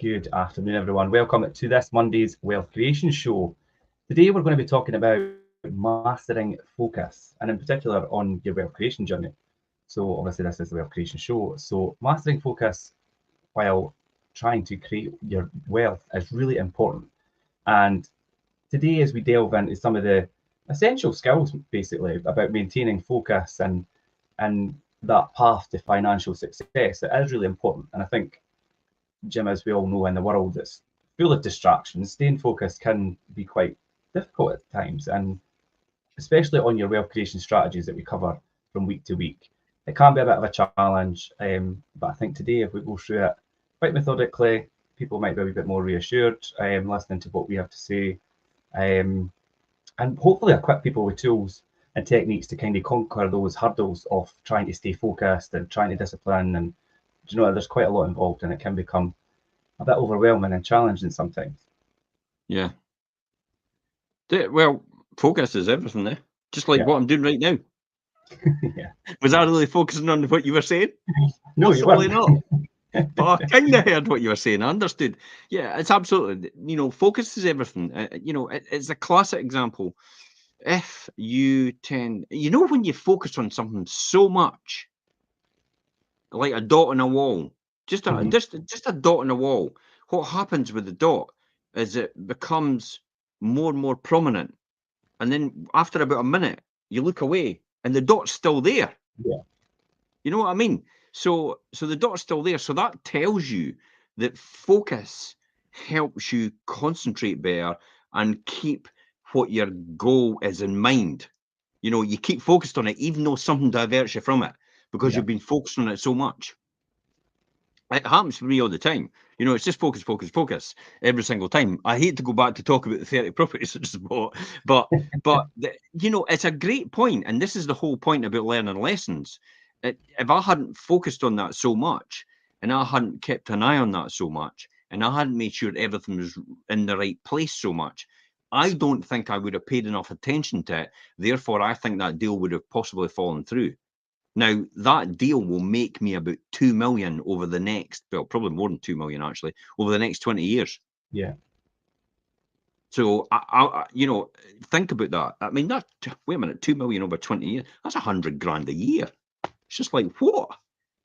Good afternoon, everyone. Welcome to this Monday's Wealth Creation Show. Today, we're going to be talking about mastering focus, and in particular on your wealth creation journey. So, obviously, this is the Wealth Creation Show. So, mastering focus while trying to create your wealth is really important. And today, as we delve into some of the essential skills, basically, about maintaining focus and that path to financial success, it is really important. And I think, Jim, as we all know, in the world that's full of distractions, staying focused can be quite difficult at times, and especially on your wealth creation strategies that we cover from week to week. It can be a bit of a challenge, but I think today, if we go through it quite methodically, people might be a bit more reassured listening to what we have to say, and hopefully equip people with tools and techniques to kind of conquer those hurdles of trying to stay focused and trying to discipline. And there's quite a lot involved, and it can become a bit overwhelming and challenging sometimes. Yeah. Well, focus is everything there. Just like what I'm doing right now. Yeah. Was I really focusing on what you were saying? No, possibly you not. But I kind of heard what you were saying. I understood. Yeah, it's absolutely, focus is everything. It's a classic example. If you tend, when you focus on something so much, like a dot on a wall, just a dot on a wall, what happens with the dot is it becomes more and more prominent. And then after about a minute, you look away and the dot's still there. Yeah. You know what I mean? So the dot's still there. So that tells you that focus helps you concentrate better and keep what your goal is in mind. You keep focused on it, even though something diverts you from it, because you've been focused on it so much. It happens for me all the time. It's just focus, focus, focus every single time. I hate to go back to talk about the 30 properties I just bought, but it's a great point, and this is the whole point about learning lessons. If I hadn't focused on that so much, and I hadn't kept an eye on that so much, and I hadn't made sure everything was in the right place so much, I don't think I would have paid enough attention to it. Therefore, I think that deal would have possibly fallen through. Now, that deal will make me about 2 million over the next, well, probably more than 2 million actually, over the next 20 years. Yeah. So, think about that. I mean, wait a minute, 2 million over 20 years, that's 100 grand a year. It's just like, what?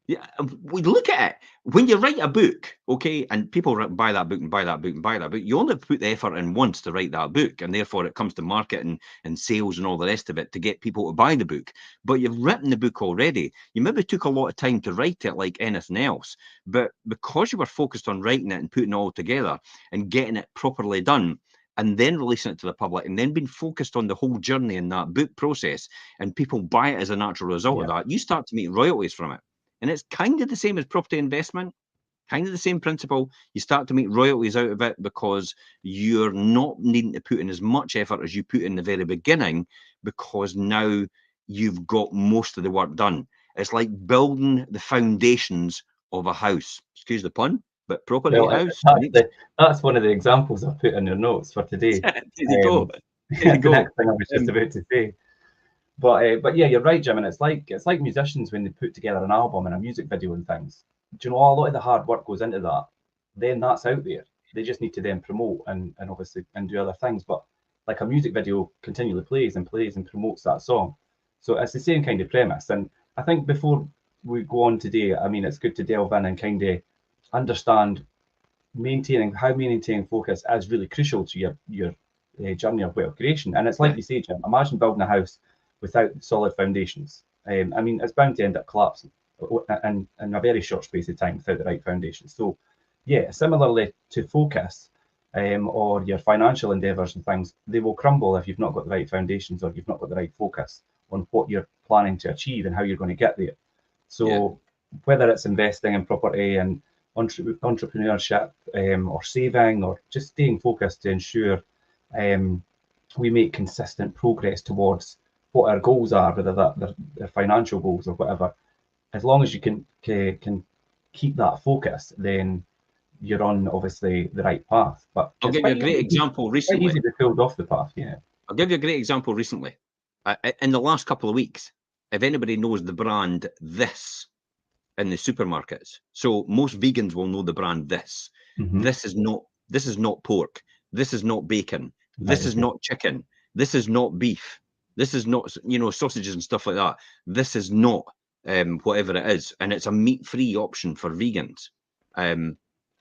Yeah, we look at it. When you write a book, okay, and people buy that book and buy that book and buy that book, you only put the effort in once to write that book, and therefore it comes to market and sales and all the rest of it to get people to buy the book. But you've written the book already. You maybe took a lot of time to write it like anything else, but because you were focused on writing it and putting it all together and getting it properly done, and then releasing it to the public, and then being focused on the whole journey in that book process, and people buy it as a natural result of that, you start to make royalties from it. And it's kind of the same as property investment, kind of the same principle. You start to make royalties out of it because you're not needing to put in as much effort as you put in the very beginning, because now you've got most of the work done. It's like building the foundations of a house. Excuse the pun, but property house. That's one of the examples I put in your notes for today. There you go. The next thing I was just about to say. But yeah, you're right, Jim. And it's like musicians when they put together an album and a music video and things. Do you know a lot of the hard work goes into that? Then that's out there. They just need to then promote and obviously and do other things. But like a music video continually plays and promotes that song. So it's the same kind of premise. And I think before we go on today, I mean, it's good to delve in and kind of understand maintaining focus is really crucial to your journey of wealth creation. And it's like you say, Jim, imagine building a house without solid foundations. I mean, it's bound to end up collapsing in a very short space of time without the right foundations. So, yeah, similarly to focus or your financial endeavors and things, they will crumble if you've not got the right foundations or you've not got the right focus on what you're planning to achieve and how you're going to get there. So, whether it's investing in property and entrepreneurship or saving or just staying focused to ensure we make consistent progress towards what our goals are, whether they're financial goals or whatever, as long as you can keep that focus, then you're on obviously the right path. But I'll give you a great example recently. It's quite easy to be pulled off the path, yeah. I'll give you a great example recently. In the last couple of weeks, if anybody knows the brand This, in the supermarkets. So most vegans will know the brand this. This is not pork. This is not bacon. This is not chicken. This is not beef. This is not, you know, sausages and stuff like that. This is not whatever it is. And it's a meat-free option for vegans.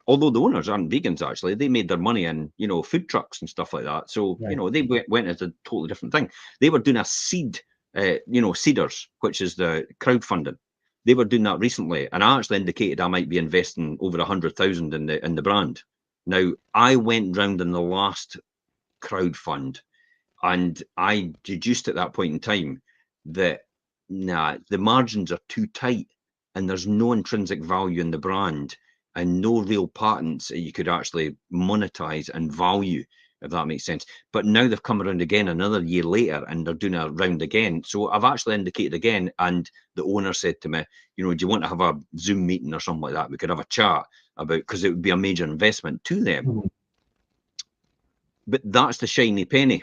Although the owners aren't vegans, actually, they made their money in, you know, food trucks and stuff like that. So, you know, they went as a totally different thing. They were doing a seed, you know, Seeders, which is the crowdfunding. They were doing that recently, and I actually indicated I might be investing over 100,000 in the brand. Now, I went round in the last crowdfund, and I deduced at that point in time that the margins are too tight, and there's no intrinsic value in the brand, and no real patents that you could actually monetize and value, if that makes sense. But now they've come around again another year later, and they're doing a round again. So I've actually indicated again, and the owner said to me, you know, do you want to have a Zoom meeting or something like that? We could have a chat about, because it would be a major investment to them. But that's the shiny penny.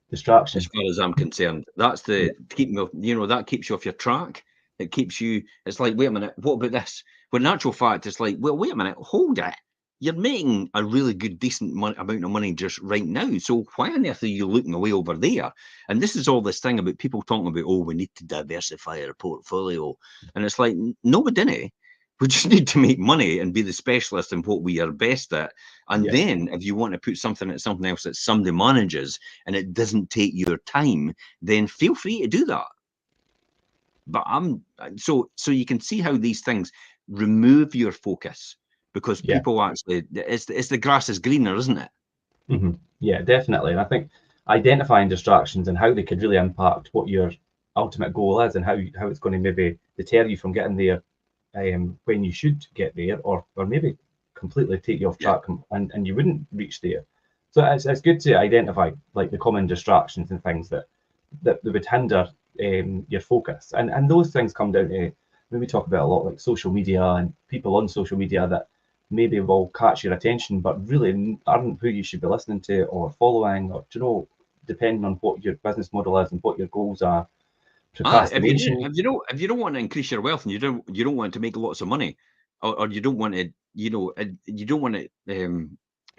Distraction. As far as I'm concerned, that's the keep me, you know, that keeps you off your track. It keeps you. It's like, wait a minute, what about this? When in actual fact, it's like, well, wait a minute, hold it. You're making a really good, decent amount of money just right now. So why on earth are you looking away over there? And this is all this thing about people talking about, oh, we need to diversify our portfolio. And it's like, no, we didn't. We just need to make money and be the specialist in what we are best at. And then if you want to put something at something else that somebody manages and it doesn't take your time, then feel free to do that. But so you can see how these things remove your focus, because people actually, it's the grass is greener, isn't it? Yeah, definitely. And I think identifying distractions and how they could really impact what your ultimate goal is, and how it's going to maybe deter you from getting there when you should get there, or maybe completely take you off track and you wouldn't reach there. So it's good to identify like the common distractions and things that would hinder your focus, and those things come down to, when we talk about a lot like social media and people on social media that maybe will catch your attention but really aren't who you should be listening to or following, or, you know, depending on what your business model is and what your goals are. Procrastination. If you don't want to increase your wealth, and you don't want to make lots of money, or you don't want to, you know, you don't want to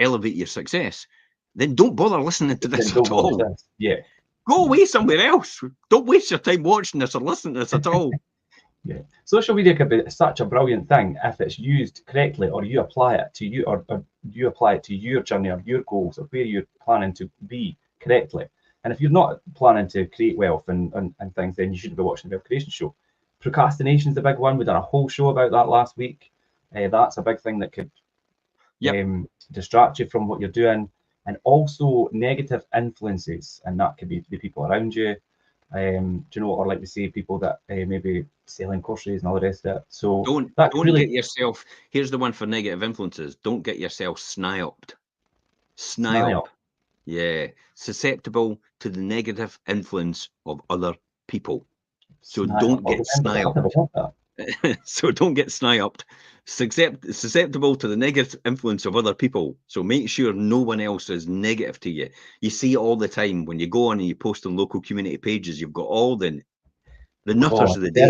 elevate your success, then don't bother listening to this at all. Go away somewhere else. Don't waste your time watching this or listening to this at all. Social media could be such a brilliant thing if it's used correctly, or you apply it to you, or you apply it to your journey or your goals, or where you're planning to be correctly. And if you're not planning to create wealth and things, then you shouldn't be watching the Wealth Creation Show. Procrastination is the big one. We done a whole show about that last week. That's a big thing that could distract you from what you're doing. And also negative influences, and that could be the people around you, you know, or like we say, people that maybe selling courses and all the rest of it. So don't get yourself. Here's the one for negative influences. Don't get yourself sniped. Snipe. Yeah, susceptible to the negative influence of other people. So don't get sniped. So don't get sniped. Susceptible to the negative influence of other people. So make sure no one else is negative to you. You see it all the time when you go on and you post on local community pages. You've got all the nutters of the day.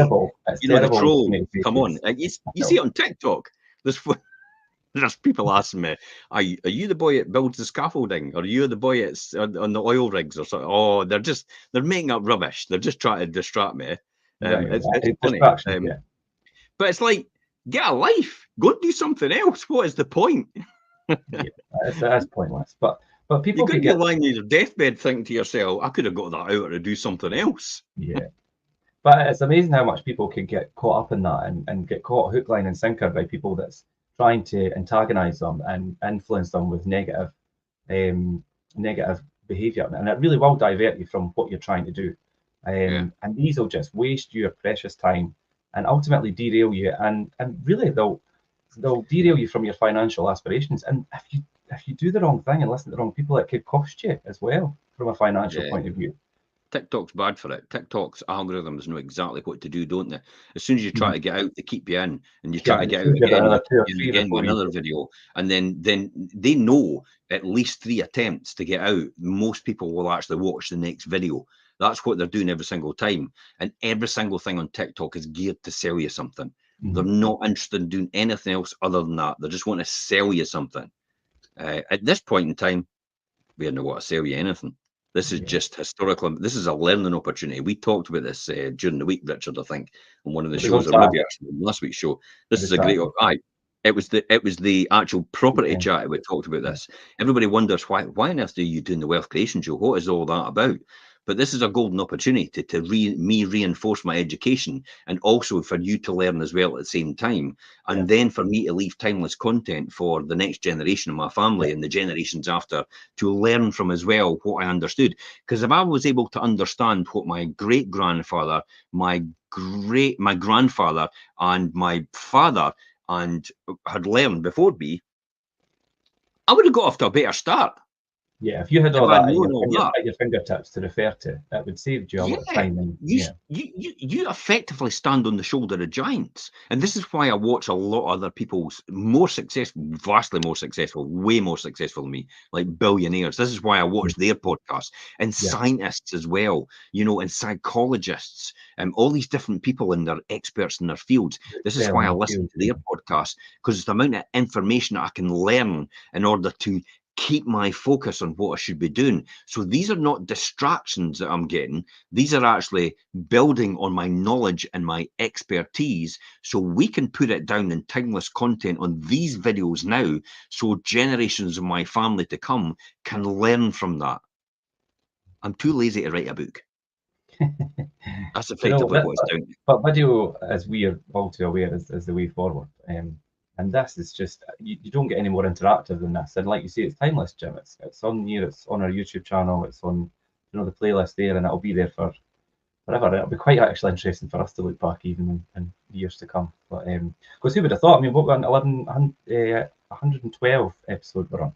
You know, the troll. Come on, you see it on TikTok. There's people asking me, are you the boy that builds the scaffolding, or are you the boy that's on the oil rigs or something? Oh, they're making up rubbish. They're just trying to distract me. It's funny. But it's like, get a life. Go and do something else. What is the point? That's pointless. But people could be lying on your deathbed thinking to yourself, I could have got that out to do something else. Yeah. But it's amazing how much people can get caught up in that and get caught hook, line, and sinker by people that's trying to antagonize them and influence them with negative behavior, and it really will divert you from what you're trying to do. And these will just waste your precious time and ultimately derail you, and really they'll derail you from your financial aspirations. And if you do the wrong thing and listen to the wrong people, it could cost you as well from a financial point of view. TikTok's bad for it. TikTok's algorithms know exactly what to do, don't they? As soon as you try to get out, they keep you in, and you try to get out again with another video, and then they know at least 3 attempts to get out, most people will actually watch the next video. That's what they're doing every single time, and every single thing on TikTok is geared to sell you something. They're not interested in doing anything else other than that. They just want to sell you something. At this point in time, we don't want to sell you anything. This is just historical. This is a learning opportunity. We talked about this during the week, Richard, I think, on one of the shows, or maybe actually last week's show. This is a great. It was the actual property chat we talked about this. Everybody wonders why on earth are you doing the wealth creation show? What is all that about? But this is a golden opportunity to reinforce my education, and also for you to learn as well at the same time, and then for me to leave timeless content for the next generation of my family and the generations after to learn from as well what I understood. Because if I was able to understand what my great grandfather, my grandfather, and my father and had learned before me, I would have got off to a better start. Yeah, if you had all that at your fingertips to refer to, that would save you a lot of time. And, you effectively stand on the shoulder of giants. And this is why I watch a lot of other people's more successful, vastly more successful, way more successful than me, like billionaires. This is why I watch their podcasts, and scientists as well, and psychologists, and all these different people and they're experts in their fields. This is why I listen to their podcasts, because it's the amount of information I can learn in order to keep my focus on what I should be doing. So these are not distractions that I'm getting. These are actually building on my knowledge and my expertise, so we can put it down in timeless content on these videos now, so generations of my family to come can learn from that. I'm too lazy to write a book. That's effectively what it's down to. But video, as we are all too aware, is the way forward. And this is just, you don't get any more interactive than this. And like you say, it's timeless, Jim. It's on here, it's on our YouTube channel, it's on the playlist there, and it'll be there for forever. It'll be quite actually interesting for us to look back even in years to come. But because who would have thought? I mean, what we're on 112 episode we're on.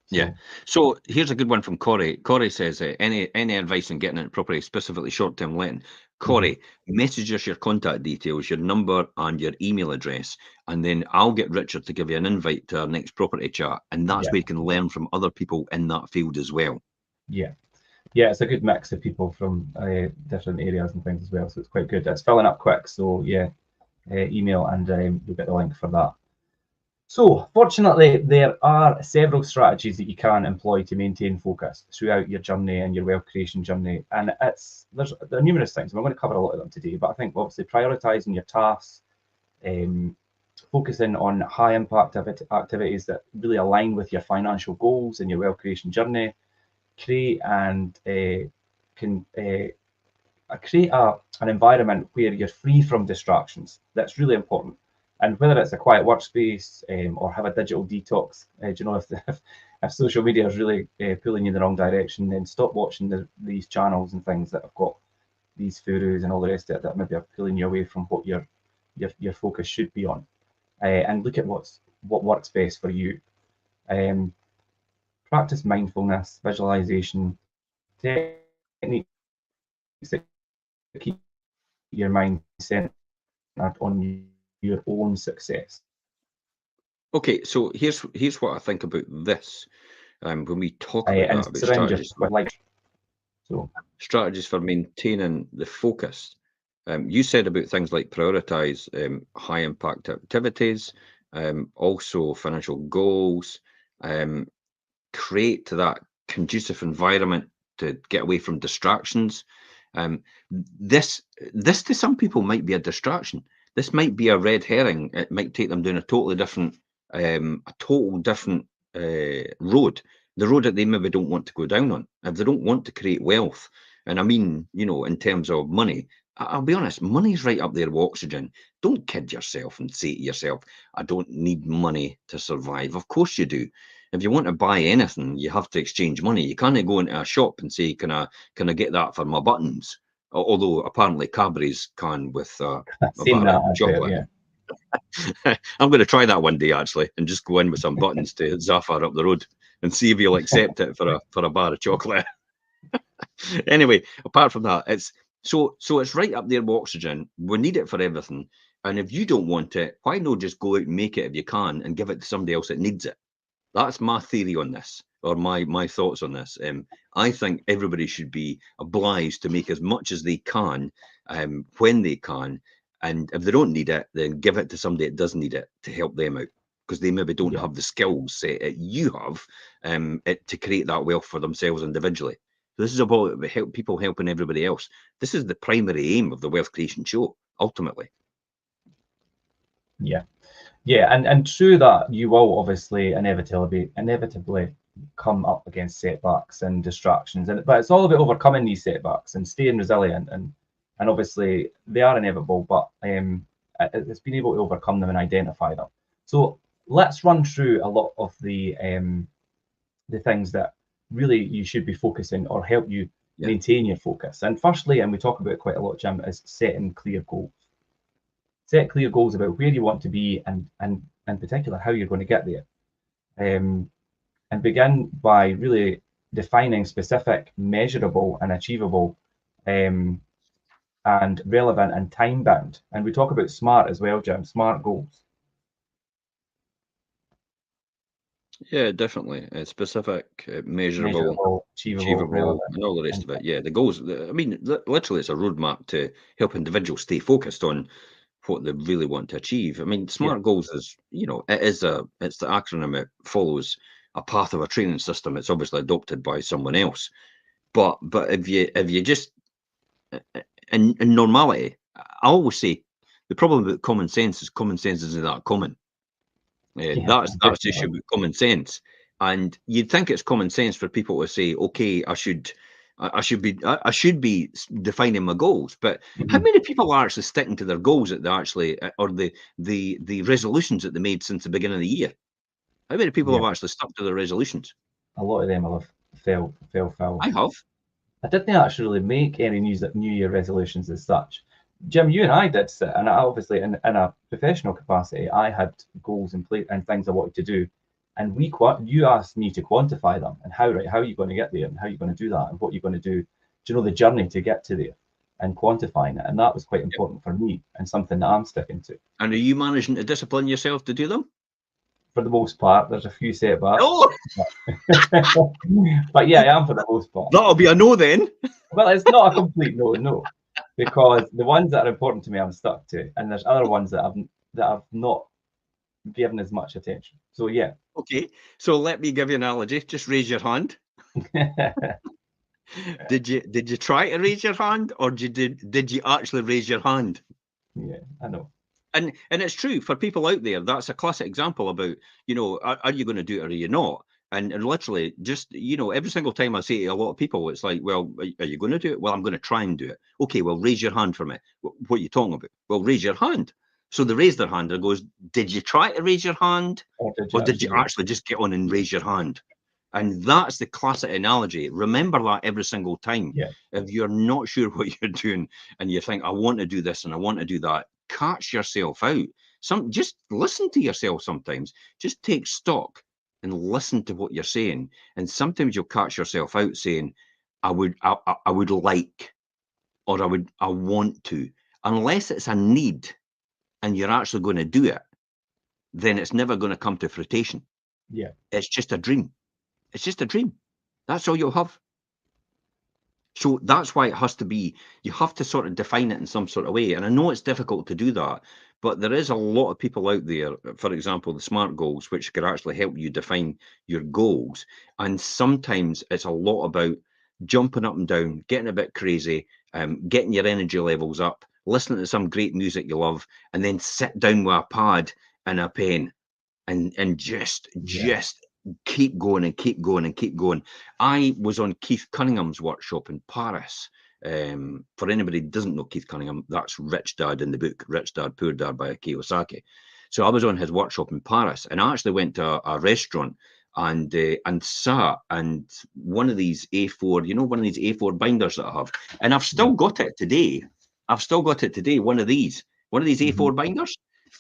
Yeah. So here's a good one from Corey. Corey says, any advice on getting it properly, specifically short-term letting? Corey, message us your contact details, your number and your email address, and then I'll get Richard to give you an invite to our next property chat, and that's where you can learn from other people in that field as well. Yeah, it's a good mix of people from different areas and things as well, so it's quite good. It's filling up quick, so email and you'll get the link for that. So, fortunately, there are several strategies that you can employ to maintain focus throughout your journey and your wealth creation journey. And there are numerous things. We're going to cover a lot of them today, but I think obviously prioritizing your tasks, focusing on high impact activities that really align with your financial goals and your wealth creation journey, create an environment where you're free from distractions. That's really important. And whether it's a quiet workspace or have a digital detox, if social media is really pulling you in the wrong direction, then stop watching these channels and things that have got these gurus and all the rest of it that maybe are pulling you away from what your focus should be on. And look at what works best for you. Practice mindfulness, visualization, techniques that keep your mind centered on your own success. Okay, so here's what I think about this. When we talk about strategies, strategies for maintaining the focus. You said about things like prioritize high impact activities, also financial goals, create that conducive environment to get away from distractions. This to some people might be a distraction. This might be a red herring. It might take them down a totally different, road. The road that they maybe don't want to go down on. If they don't want to create wealth, and I mean, in terms of money, I'll be honest, money's right up there with oxygen. Don't kid yourself and say to yourself, I don't need money to survive. Of course you do. If you want to buy anything, you have to exchange money. You can't go into a shop and say, can I get that for my buttons? Although apparently Cadbury's can with a bar of chocolate. I'm going to try that one day actually, and just go in with some buttons to Zafar up the road and see if he'll accept it for a bar of chocolate. Anyway, apart from that, it's right up there with oxygen. We need it for everything. And if you don't want it, why not just go out and make it if you can and give it to somebody else that needs it? That's my theory on this, or my thoughts on this. I think everybody should be obliged to make as much as they can when they can, And if they don't need it, then give it to somebody that does need it to help them out, because they maybe don't have the skills set that you have to create that wealth for themselves individually. So this is about people helping everybody else. This is the primary aim of the Wealth Creation Show, ultimately. Yeah. And through that, you will obviously inevitably come up against setbacks and distractions, but it's all about overcoming these setbacks and staying resilient, and obviously they are inevitable, but it's being able to overcome them and identify them. So let's run through a lot of the things that really you should be focusing or help you maintain your focus. And firstly, and we talk about it quite a lot, Jim, is setting clear goals. Set clear goals about where you want to be, and in particular how you're going to get there, and begin by really defining specific, measurable and achievable, and relevant and time bound. And we talk about SMART as well, Jim, SMART goals. Yeah, definitely. Specific, measurable, achievable, and all the rest of it. Yeah, the goals. I mean, literally, it's a roadmap to help individuals stay focused on what they really want to achieve. I mean, SMART goals is, it's the acronym. It follows a path of a training system. It's obviously adopted by someone else. But if you just in normality, I always say the problem with common sense isn't that common. That's the issue with common sense. And you'd think it's common sense for people to say, okay, I should be defining my goals. But how many people are actually sticking to their goals that they actually, or the resolutions that they made since the beginning of the year? How many people have actually stuck to their resolutions? A lot of them will have failed. I have. I didn't actually make any New Year resolutions as such. Jim, you and I did sit, and obviously in a professional capacity, I had goals in place and things I wanted to do, and you asked me to quantify them and how are you going to get there and how are you going to do that and what you're going to do, the journey to get to there and quantifying it, and that was quite important for me and something that I'm sticking to. And are you managing to discipline yourself to do them? For the most part, there's a few setbacks. Oh! But yeah, I am for the most part. That'll be a no then. Well, it's not a complete no, because the ones that are important to me I'm stuck to, and there's other ones that I've not given as much attention. So yeah. Okay, so let me give you an analogy. Just raise your hand. Did you try to raise your hand, or did you actually raise your hand? Yeah, I know. And it's true for people out there. That's a classic example about, are you going to do it or are you not? And literally, just, every single time I say to a lot of people, it's like, well, are you going to do it? Well, I'm going to try and do it. Okay, well, raise your hand for me. What are you talking about? Well, raise your hand. So they raise their hand and goes, did you try to raise your hand? Or did you actually just get on and raise your hand? And that's the classic analogy. Remember that every single time. Yeah. If you're not sure what you're doing and you think, I want to do this and I want to do that, catch yourself out. Just listen to yourself sometimes. Just take stock and listen to what you're saying. And sometimes you'll catch yourself out saying, I would like, or I want to. Unless it's a need and you're actually going to do it, then it's never going to come to fruition. Yeah. It's just a dream. It's just a dream. That's all you'll have. So that's why it has to be, you have to sort of define it in some sort of way. And I know it's difficult to do that, but there is a lot of people out there, for example, the SMART goals, which could actually help you define your goals. And sometimes it's a lot about jumping up and down, getting a bit crazy, getting your energy levels up, listening to some great music you love, and then sit down with a pad and a pen and just keep going and keep going and keep going. I was on Keith Cunningham's workshop in Paris. For anybody who doesn't know Keith Cunningham, that's Rich Dad in the book, Rich Dad, Poor Dad by Kiyosaki. So I was on his workshop in Paris, and I actually went to a restaurant and sat, and one of these A4, one of these A4 binders that I have, and I've still got it today. One of these A4 binders.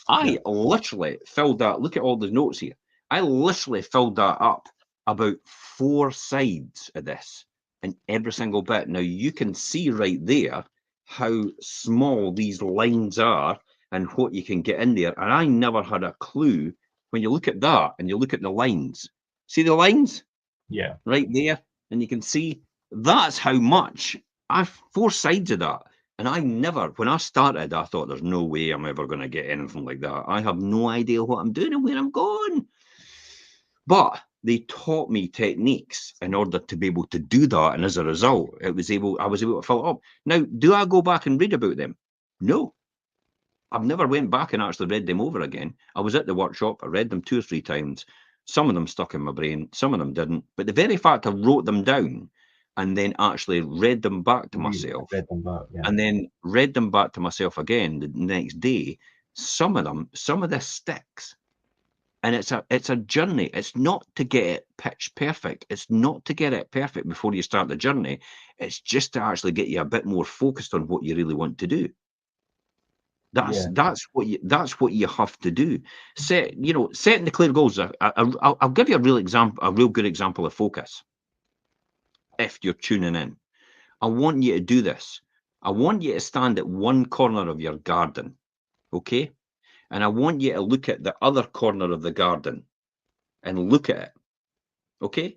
I literally filled that. Look at all the notes here. I literally filled that up about 4 sides of this, and every single bit. Now you can see right there how small these lines are and what you can get in there. And I never had a clue. When you look at that and you look at the lines, see the lines? Yeah. Right there. And you can see that's how much. I've 4 sides of that. And I never, when I started, I thought there's no way I'm ever going to get anything like that. I have no idea what I'm doing and where I'm going. But they taught me techniques in order to be able to do that. And as a result, I was able to fill it up. Now, do I go back and read about them? No. I've never went back and actually read them over again. I was at the workshop, I read them 2 or 3 times. Some of them stuck in my brain, some of them didn't. But the very fact I wrote them down and then actually read them back to myself, Read them back, yeah. and then read them back to myself again the next day, some of this sticks. And it's a journey. It's not to get it pitch perfect. It's not to get it perfect before you start the journey. It's just to actually get you a bit more focused on what you really want to do. That's what you have to do. Setting the clear goals. I'll give you a real good example of focus. If you're tuning in, I want you to do this. I want you to stand at one corner of your garden, okay? And I want you to look at the other corner of the garden and look at it, okay?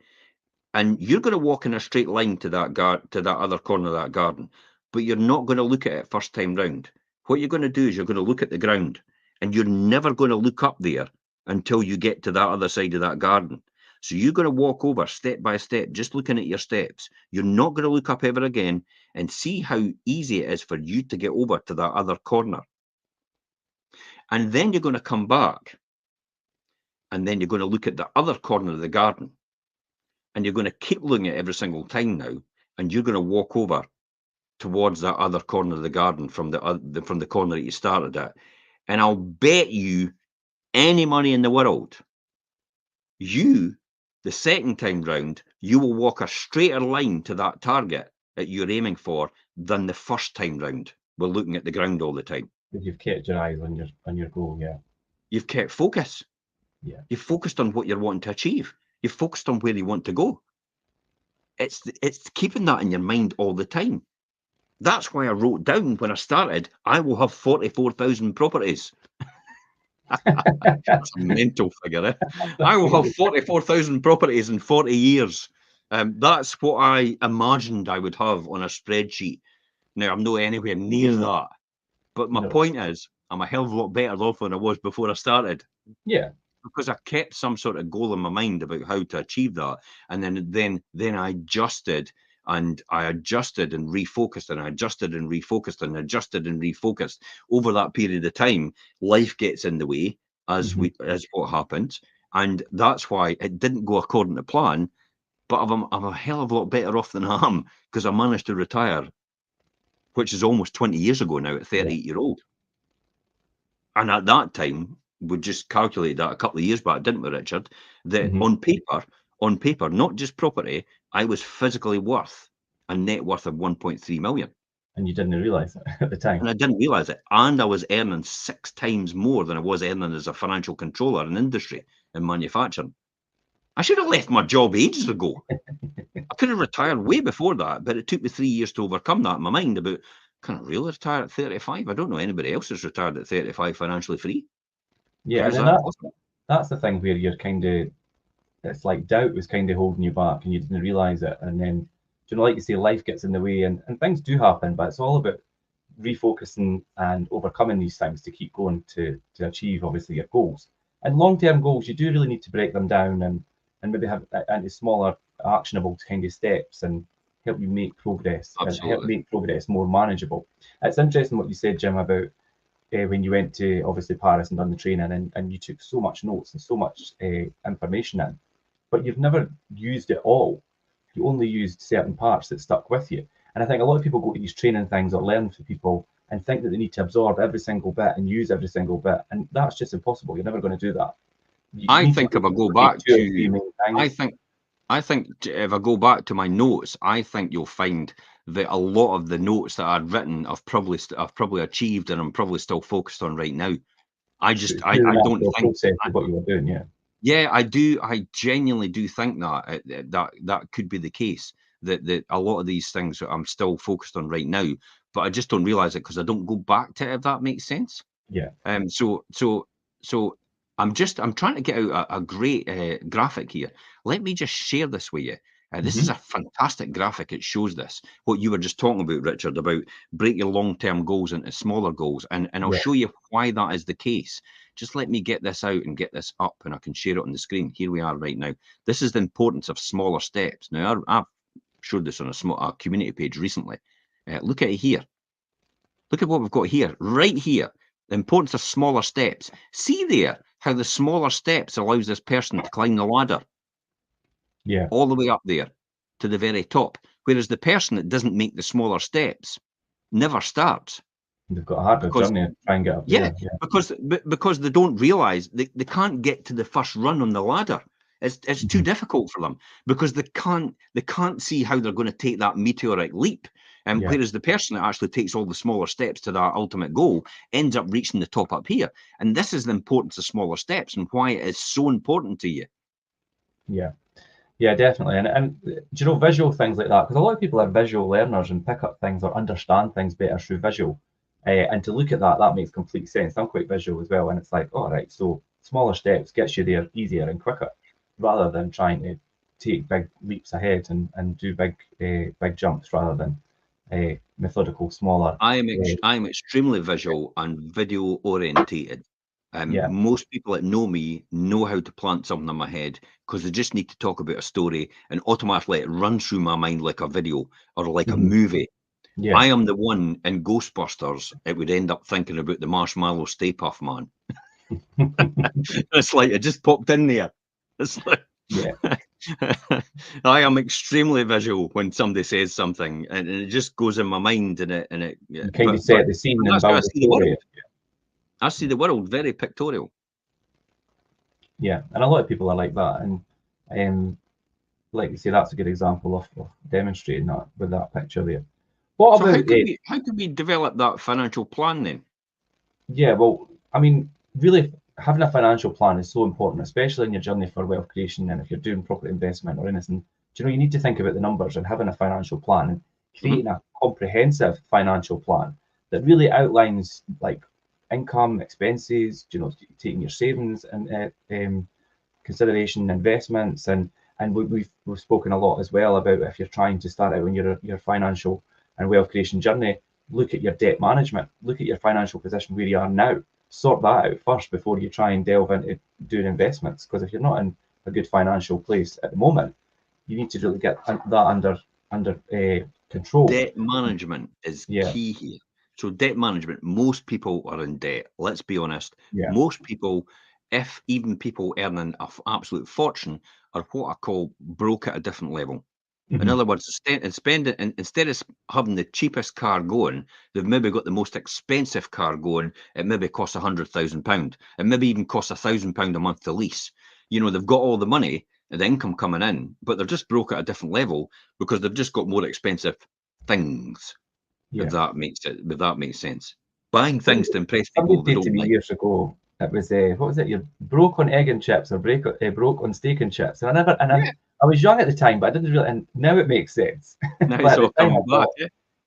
And you're going to walk in a straight line to that other corner of that garden, but you're not going to look at it first time round. What you're going to do is you're going to look at the ground, and you're never going to look up there until you get to that other side of that garden. So you're going to walk over step by step, just looking at your steps. You're not going to look up ever again, and see how easy it is for you to get over to that other corner. And then you're going to come back, and then you're going to look at the other corner of the garden. And you're going to keep looking at it every single time now, and you're going to walk over towards that other corner of the garden from the corner that you started at. And I'll bet you any money in the world, the second time round, you will walk a straighter line to that target that you're aiming for than the first time round. We're looking at the ground all the time. You've kept your eyes on your goal, yeah. You've kept focus. Yeah. You've focused on what you're wanting to achieve. You've focused on where you want to go. It's keeping that in your mind all the time. That's why I wrote down when I started, I will have 44,000 properties. That's a mental figure, eh? I will have 44,000 properties in 40 years. That's what I imagined I would have on a spreadsheet. Now, I'm not anywhere near that. But my point is, I'm a hell of a lot better off than I was before I started. Yeah. Because I kept some sort of goal in my mind about how to achieve that. And then I adjusted. And I adjusted and refocused, and I adjusted and refocused, and adjusted and refocused over that period of time. Life gets in the way, as what happens, and that's why it didn't go according to plan. But I'm a hell of a lot better off than I am, because I managed to retire, which is almost 20 years ago now, at 38-year-old. And at that time, we just calculated that a couple of years back, didn't we, Richard? That on paper, not just property, I was physically worth a net worth of 1.3 million. And you didn't realise it at the time. And I didn't realise it. And I was earning 6 times more than I was earning as a financial controller in industry and manufacturing. I should have left my job ages ago. I could have retired way before that, but it took me 3 years to overcome that in my mind about, can I really retire at 35? I don't know anybody else who's retired at 35 financially free. Yeah, that's the thing where you're kind of, it's like doubt was kind of holding you back and you didn't realise it. And then, like you say, life gets in the way and things do happen, but it's all about refocusing and overcoming these things to keep going to achieve, obviously, your goals. And long-term goals, you do really need to break them down and maybe have into smaller, actionable kind of steps and help you make progress. Absolutely. And help make progress more manageable. It's interesting what you said, Jim, about when you went to, obviously, Paris and done the training and you took so much notes and so much information in, but you've never used it all. You only used certain parts that stuck with you. And I think a lot of people go to these training things or learn for people and think that they need to absorb every single bit and use every single bit. And that's just impossible. You're never going to do that. I think if I go back to my notes, I think you'll find that a lot of the notes that I'd written I've probably achieved and I'm probably still focused on right now. I don't think what you were doing, yeah. Yeah, I do. I genuinely do think that could be the case. That a lot of these things I'm still focused on right now, but I just don't realize it because I don't go back to it. If that makes sense. Yeah. So I'm trying to get out a great graphic here. Let me just share this with you. This is a fantastic graphic. It shows this, what you were just talking about, Richard, about break your long-term goals into smaller goals. And I'll show you why that is the case. Just let me get this out and get this up, and I can share it on the screen. Here we are right now. This is the importance of smaller steps. Now, I've showed this on a community page recently. Look at it here. Look at what we've got here, right here. The importance of smaller steps. See there how the smaller steps allows this person to climb the ladder. Yeah. All the way up there to the very top. Whereas the person that doesn't make the smaller steps never starts. They've got a harder journey to try and get up there. Because they don't realise they can't get to the first run on the ladder. It's too difficult for them because they can't see how they're going to take that meteoric leap. Whereas the person that actually takes all the smaller steps to that ultimate goal ends up reaching the top up here. And this is the importance of smaller steps and why it is so important to you. Yeah, definitely. And do you know, visual things like that, because a lot of people are visual learners and pick up things or understand things better through visual. And to look at that makes complete sense. I'm quite visual as well. And it's like, all right, so smaller steps gets you there easier and quicker rather than trying to take big leaps ahead and do big jumps rather than methodical, smaller. I am extremely visual and video orientated. Most people that know me know how to plant something in my head because they just need to talk about a story and automatically it runs through my mind like a video or like a movie. I am the one in Ghostbusters it would end up thinking about the Marshmallow Stay Puft Man. It's like it just popped in there. It's like I am extremely visual when somebody says something and it just goes in my mind and it you kind of set the scene and build the story. I see the world very pictorial. Yeah, and a lot of people are like that, and like you say, that's a good example of demonstrating that with that picture there. What so about how can we develop that financial plan then? Yeah, well, I mean, really having a financial plan is so important, especially in your journey for wealth creation. And if you're doing property investment or anything, do you know, you need to think about the numbers and having a financial plan and creating a comprehensive financial plan that really outlines like income, expenses, you know, taking your savings and consideration, investments, and we've spoken a lot as well about if you're trying to start out on your financial and wealth creation journey, look at your debt management, look at your financial position where you are now, sort that out first before you try and delve into doing investments. Because if you're not in a good financial place at the moment, you need to really get that under control. Debt management is key here. So debt management, most people are in debt. Let's be honest. Most people, if even people earning an absolute fortune, are what I call broke at a different level. In other words, instead of having the cheapest car going, they've maybe got the most expensive car going. It maybe costs £100,000. It maybe even costs £1,000 a month to lease. You know, they've got all the money and the income coming in, but they're just broke at a different level because they've just got more expensive things. If that makes sense. Buying things to impress people they don't like. Years ago, it was what was it? You're broke on egg and chips or broke on steak and chips. And I was young at the time, but I didn't really. And now it makes sense. Now it's all coming back.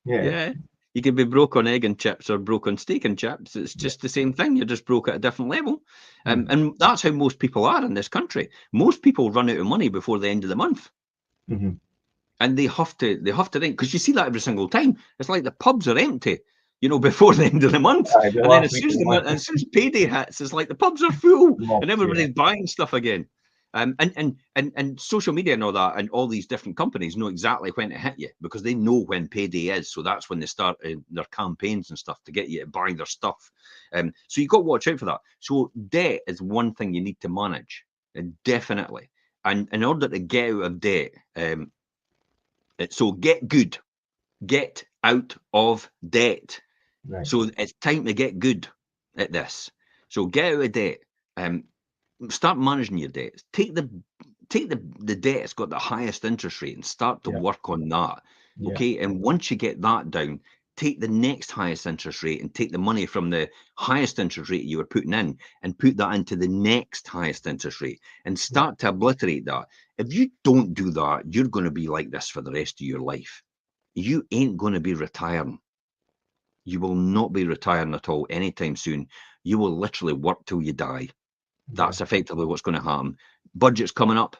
Yeah. You can be broke on egg and chips or broke on steak and chips. It's just the same thing. You're just broke at a different level. And that's how most people are in this country. Most people run out of money before the end of the month. And they have to think, because you see that every single time. It's like the pubs are empty, you know, before the end of the month. And then as soon as payday hits, it's like the pubs are full and everybody's buying stuff again. And social media and all that, and all these different companies know exactly when to hit you because they know when payday is. So that's when they start their campaigns and stuff to get you to buy their stuff. So you've got to watch out for that. So debt is one thing you need to manage, definitely. And in order to get out of debt, so get good, get out of debt. Right. So it's time to get good at this. So get out of debt. Start managing your debts. Take the debt that's got the highest interest rate and start to work on that. Okay. And once you get that down, take the next highest interest rate and take the money from the highest interest rate you were putting in and put that into the next highest interest rate and start to obliterate that. If you don't do that, you're going to be like this for the rest of your life. You ain't going to be retiring. You will not be retiring at all anytime soon. You will literally work till you die. That's effectively what's going to happen. Budget's coming up.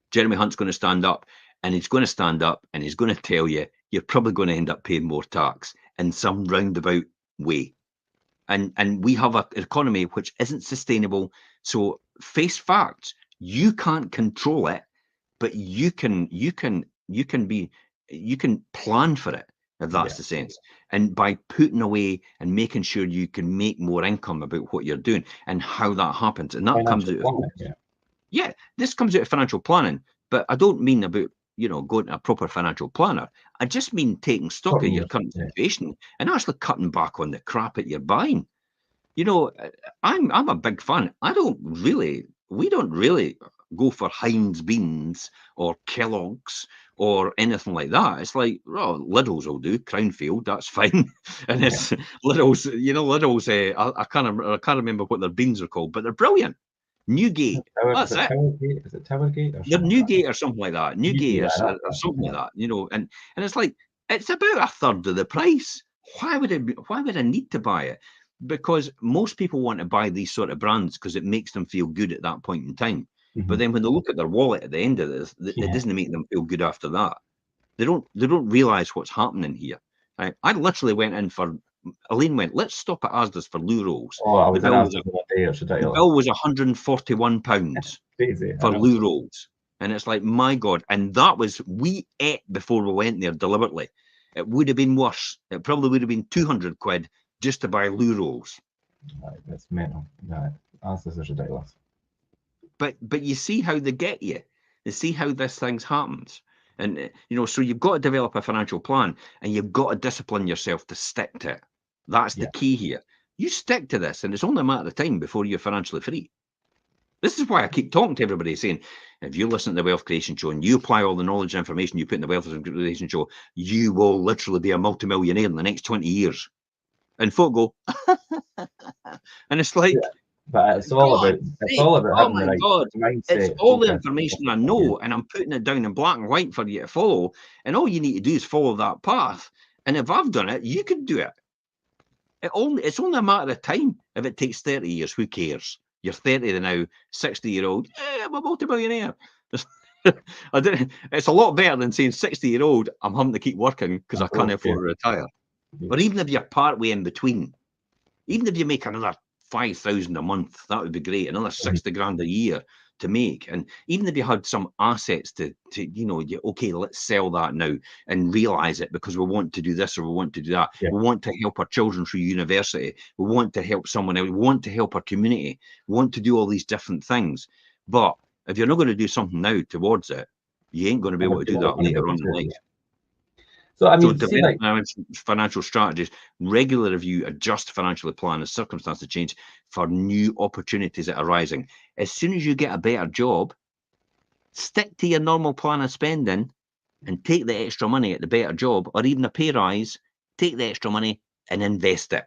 Jeremy Hunt's going to stand up. and he's going to stand up and he's going to tell you you're probably going to end up paying more tax in some roundabout way. And we have an economy which isn't sustainable. So face facts. You can't control it, but you can plan for it, if that's the sense. And by putting away and making sure you can make more income about what you're doing and how that happens. And that comes out of this comes out of financial planning. But I don't mean about, going to a proper financial planner. I just mean taking stock of your current situation and actually cutting back on the crap that you're buying. I'm a big fan. We don't really go for Heinz beans or Kellogg's or anything like that. It's like, Lidl's will do, Crownfield, that's fine. And it's Lidl's, Lidl's, I can't remember what their beans are called, but they're brilliant. Newgate, that's it. Is it Towergate? They're Newgate or something like that. Newgate or something like that, and it's like, it's about a third of the price. Why would I need to buy it? Because most people want to buy these sort of brands because it makes them feel good at that point in time. But then when they look at their wallet at the end of this, it doesn't make them feel good after that. They don't realize what's happening here. Right? I literally went in for, Elaine went, let's stop at Asda's for loo rolls. The bill was £141 for loo rolls. And it's like, my God. And that was, we ate before we went there deliberately. It would have been worse. It probably would have been 200 quid just to buy loo rolls. That's mental. Asda's is ridiculous. But you see how they get you. You see how this thing happens. And, so you've got to develop a financial plan and you've got to discipline yourself to stick to it. That's the key here. You stick to this and it's only a matter of time before you're financially free. This is why I keep talking to everybody saying, if you listen to the Wealth Creation Show and you apply all the knowledge and information you put in the Wealth Creation Show, you will literally be a multimillionaire in the next 20 years. And folk go, and it's like, but it's all about having the right mindset. It's all the information I know, and I'm putting it down in black and white for you to follow. And all you need to do is follow that path. And if I've done it, you can do it. It's only a matter of time. If it takes 30 years, who cares? You're 30 now, 60-year-old. I'm a multimillionaire. It's a lot better than saying 60-year-old, I'm having to keep working because I can't afford to retire. Or even if you're partway in between, even if you make another 5,000 a month, that would be great. Another 60 grand a year to make. And even if you had some assets to okay, let's sell that now and realize it because we want to do this or we want to do that. We want to help our children through university. We want to help someone else. We want to help our community. We want to do all these different things. But if you're not going to do something now towards it, you ain't going to be able to do that later on in life. So, I mean, financial strategies, regular review, adjust financially plan as circumstances change for new opportunities that are arising. As soon as you get a better job, stick to your normal plan of spending and take the extra money at the better job or even a pay rise, take the extra money and invest it.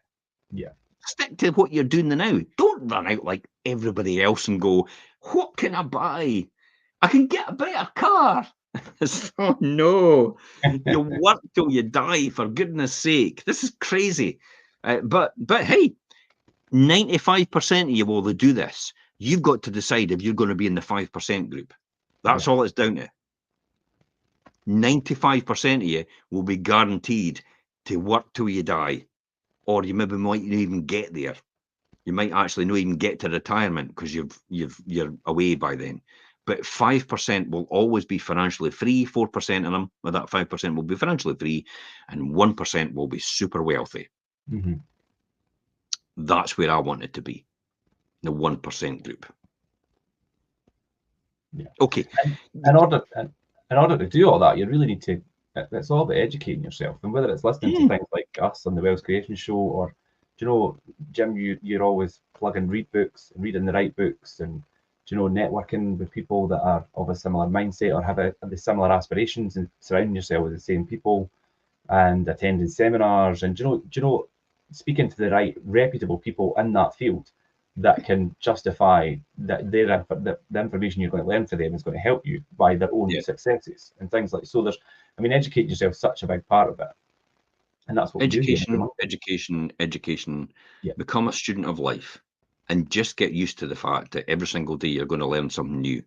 Stick to what you're doing now. Don't run out like everybody else and go, what can I buy? I can get a better car. Oh no, you work till you die, for goodness sake. This is crazy. But hey, 95% of you will do this. You've got to decide if you're going to be in the 5% group. That's all it's down to. 95% of you will be guaranteed to work till you die, or you maybe might not even get there. You might actually not even get to retirement because you're away by then. But 5% will always be financially free. 4% of them, with that 5%, will be financially free, and 1% will be super wealthy. That's where I want it to be, the 1% group. Okay. In order to do all that, you really need to. It's all about educating yourself, and whether it's listening to things like us on the Wealth Creation Show, or Jim, you're always plugging reading the right books, and networking with people that are of a similar mindset or have the similar aspirations, and surrounding yourself with the same people, and attending seminars, and speaking to the right reputable people in that field that can justify that the information you're going to learn for them is going to help you by their own successes and things like so. Educate yourself is such a big part of it, and that's what education. Yeah. Become a student of life. And just get used to the fact that every single day you're going to learn something new,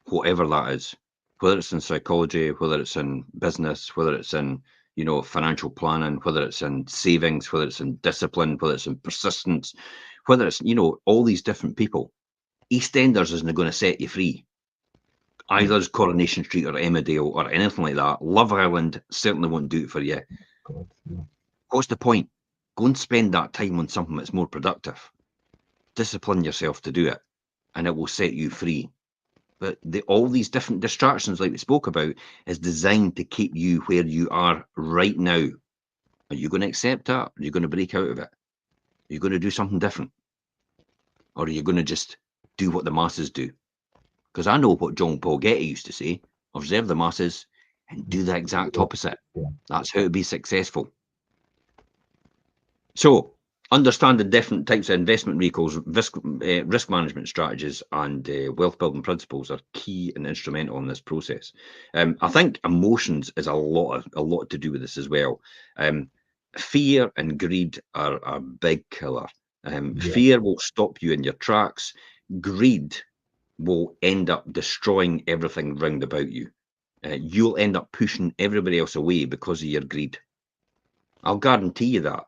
whatever that is. whether it's in psychology, whether it's in business, whether it's in, you know, financial planning, whether it's in savings, whether it's in discipline, whether it's in persistence, whether it's, you know, all these different people. EastEnders isn't going to set you free. Either as Coronation Street or Emmerdale or anything like that. Love Island certainly won't do it for you. God, no. What's the point? Go and spend that time on something that's more productive. Discipline yourself to do it, and it will set you free. But all these different distractions, like we spoke about, is designed to keep you where you are right now. Are you going to accept that? Are you going to break out of it? Are you going to do something different? Or are you going to just do what the masses do? Because I know what John Paul Getty used to say: observe the masses and do the exact opposite. Yeah. That's how to be successful. So, understanding different types of investment vehicles, risk management strategies, and wealth building principles are key and instrumental in this process. I think emotions is a lot to do with this as well. Fear and greed are a big killer. Fear will stop you in your tracks. Greed will end up destroying everything round about you. You'll end up pushing everybody else away because of your greed. I'll guarantee you that.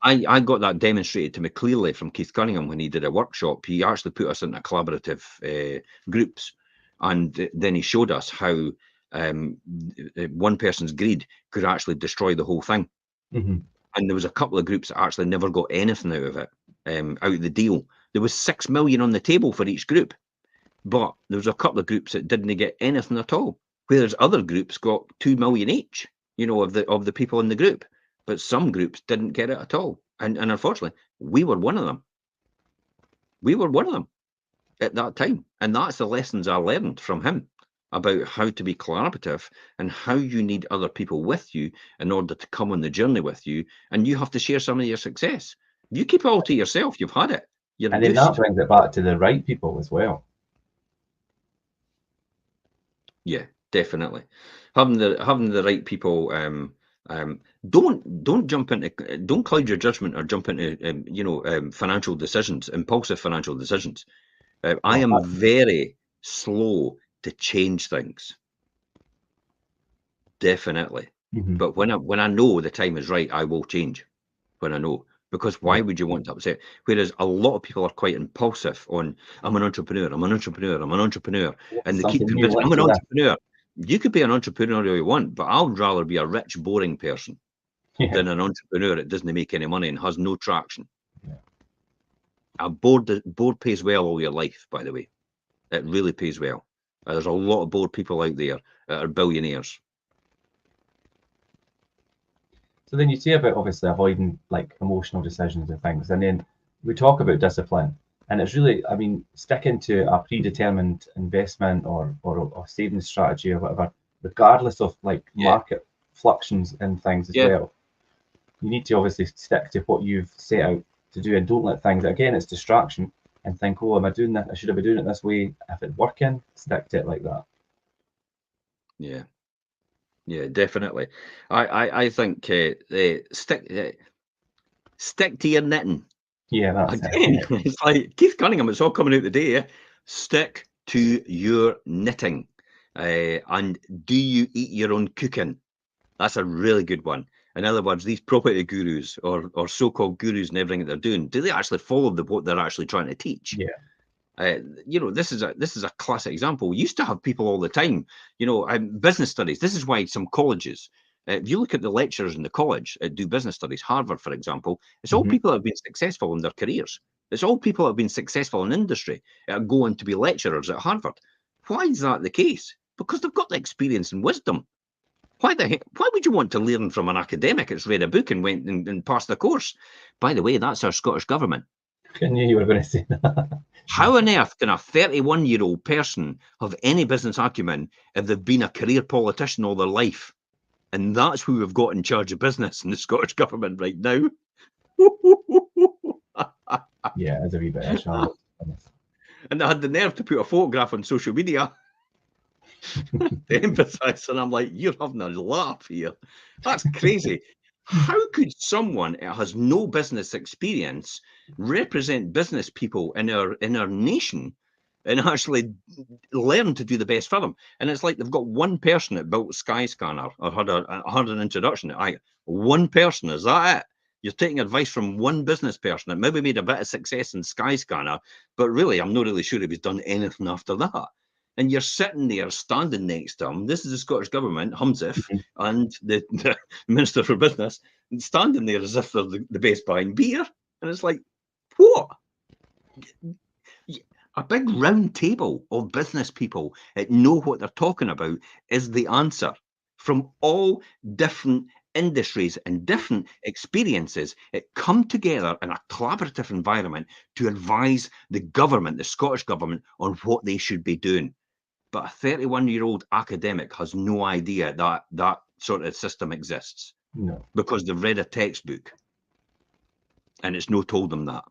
I got that demonstrated to me clearly from Keith Cunningham when he did a workshop. He actually put us into collaborative groups, and then he showed us how one person's greed could actually destroy the whole thing. Mm-hmm. And there was a couple of groups that actually never got anything out of it, out of the deal. There was 6 million on the table for each group, but there was a couple of groups that didn't get anything at all, whereas other groups got 2 million each, you know, of the people in the group. But some groups didn't get it at all. And unfortunately, we were one of them. We were one of them at that time. And that's the lessons I learned from him about how to be collaborative and how you need other people with you in order to come on the journey with you. And you have to share some of your success. If you keep it all to yourself, you've had it. You're and then that brings it back to the right people as well. Yeah, definitely. Having the right people. Don't jump into, don't cloud your judgment or jump into financial decisions, impulsive financial decisions. I am very slow to change things, definitely. Mm-hmm. But when I know the time is right, I will change. When I know, because why would you want to upset? Whereas a lot of people are quite impulsive on, I'm an entrepreneur, I'm an entrepreneur, I'm an entrepreneur, and they keep convincing, I'm an entrepreneur. You could be an entrepreneur all you want, but I would rather be a rich, boring person than an entrepreneur that doesn't make any money and has no traction. Yeah. A board pays well all your life, by the way. It really pays well. There's a lot of bored people out there that are billionaires. So then you say about obviously avoiding like emotional decisions and things, and then we talk about discipline, and it's really, I mean, sticking to a predetermined investment or savings strategy or whatever, regardless of like market fluctuations and things as well. You need to obviously stick to what you've set out to do, and don't let things, again, it's distraction, and think, oh, am I doing that? I should have been doing it this way. If it's working, stick to it like that. Yeah. Yeah, definitely. I think stick to your knitting. Yeah, that's again. It's like Keith Cunningham. It's all coming out today. Yeah? Stick to your knitting, and do you eat your own cooking? That's a really good one. In other words, these property gurus or so-called gurus and everything that they're doing, do they actually follow what they're actually trying to teach? Yeah. This is a classic example. We used to have people all the time, business studies. This is why some colleges, if you look at the lecturers in the college that do business studies, Harvard, for example, it's all people that have been successful in their careers. It's all people that have been successful in industry that are going to be lecturers at Harvard. Why is that the case? Because they've got the experience and wisdom. Why would you want to learn from an academic that's read a book and went and passed the course? By the way, that's our Scottish government. I knew you were going to say that. How on earth can a 31-year-old person have any business acumen if they've been a career politician all their life? And that's who we've got in charge of business in the Scottish government right now. Yeah, it's a wee bit of Charlotte. And they had the nerve to put a photograph on social media to emphasise, and I'm like, you're having a laugh here. That's crazy. How could someone that has no business experience represent business people in our nation and actually learn to do the best for them. And it's like they've got one person that built Skyscanner or had an introduction. One person, is that it? You're taking advice from one business person that maybe made a bit of success in Skyscanner, but really, I'm not really sure if he's done anything after that. And you're sitting there standing next to him. This is the Scottish Government, Humsif, and the Minister for Business, standing there as if they're the best buying beer. And it's like, what? A big round table of business people that know what they're talking about is the answer. From all different industries and different experiences, it come together in a collaborative environment to advise the government, the Scottish Government, on what they should be doing. But a 31-year-old academic has no idea that that sort of system exists. No. Because they've read a textbook and it's no told them that.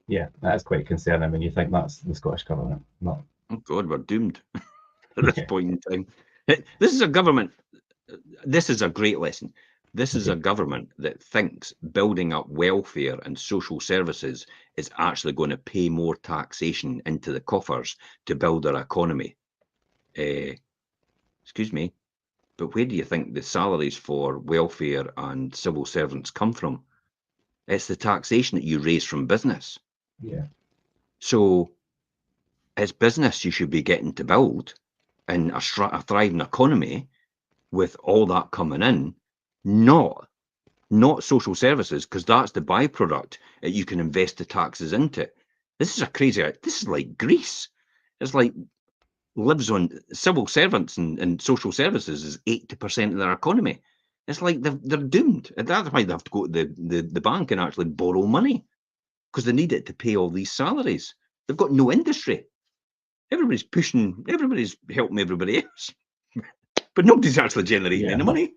Yeah, that is quite concerning when you think that's the Scottish Government. No. Oh God, we're doomed at this point in time. This is a government. This is a great lesson. This is a government that thinks building up welfare and social services is actually going to pay more taxation into the coffers to build their economy. Excuse me, but where do you think the salaries for welfare and civil servants come from? It's the taxation that you raise from business. Yeah. So it's business you should be getting to build in a thriving economy with all that coming in, not social services, because that's the byproduct that you can invest the taxes into. This is like Greece. It's like lives on civil servants and social services is 80% of their economy. It's like they're doomed. And that's why they have to go to the bank and actually borrow money, because they need it to pay all these salaries. They've got no industry. Everybody's helping everybody else, but nobody's actually generating any money.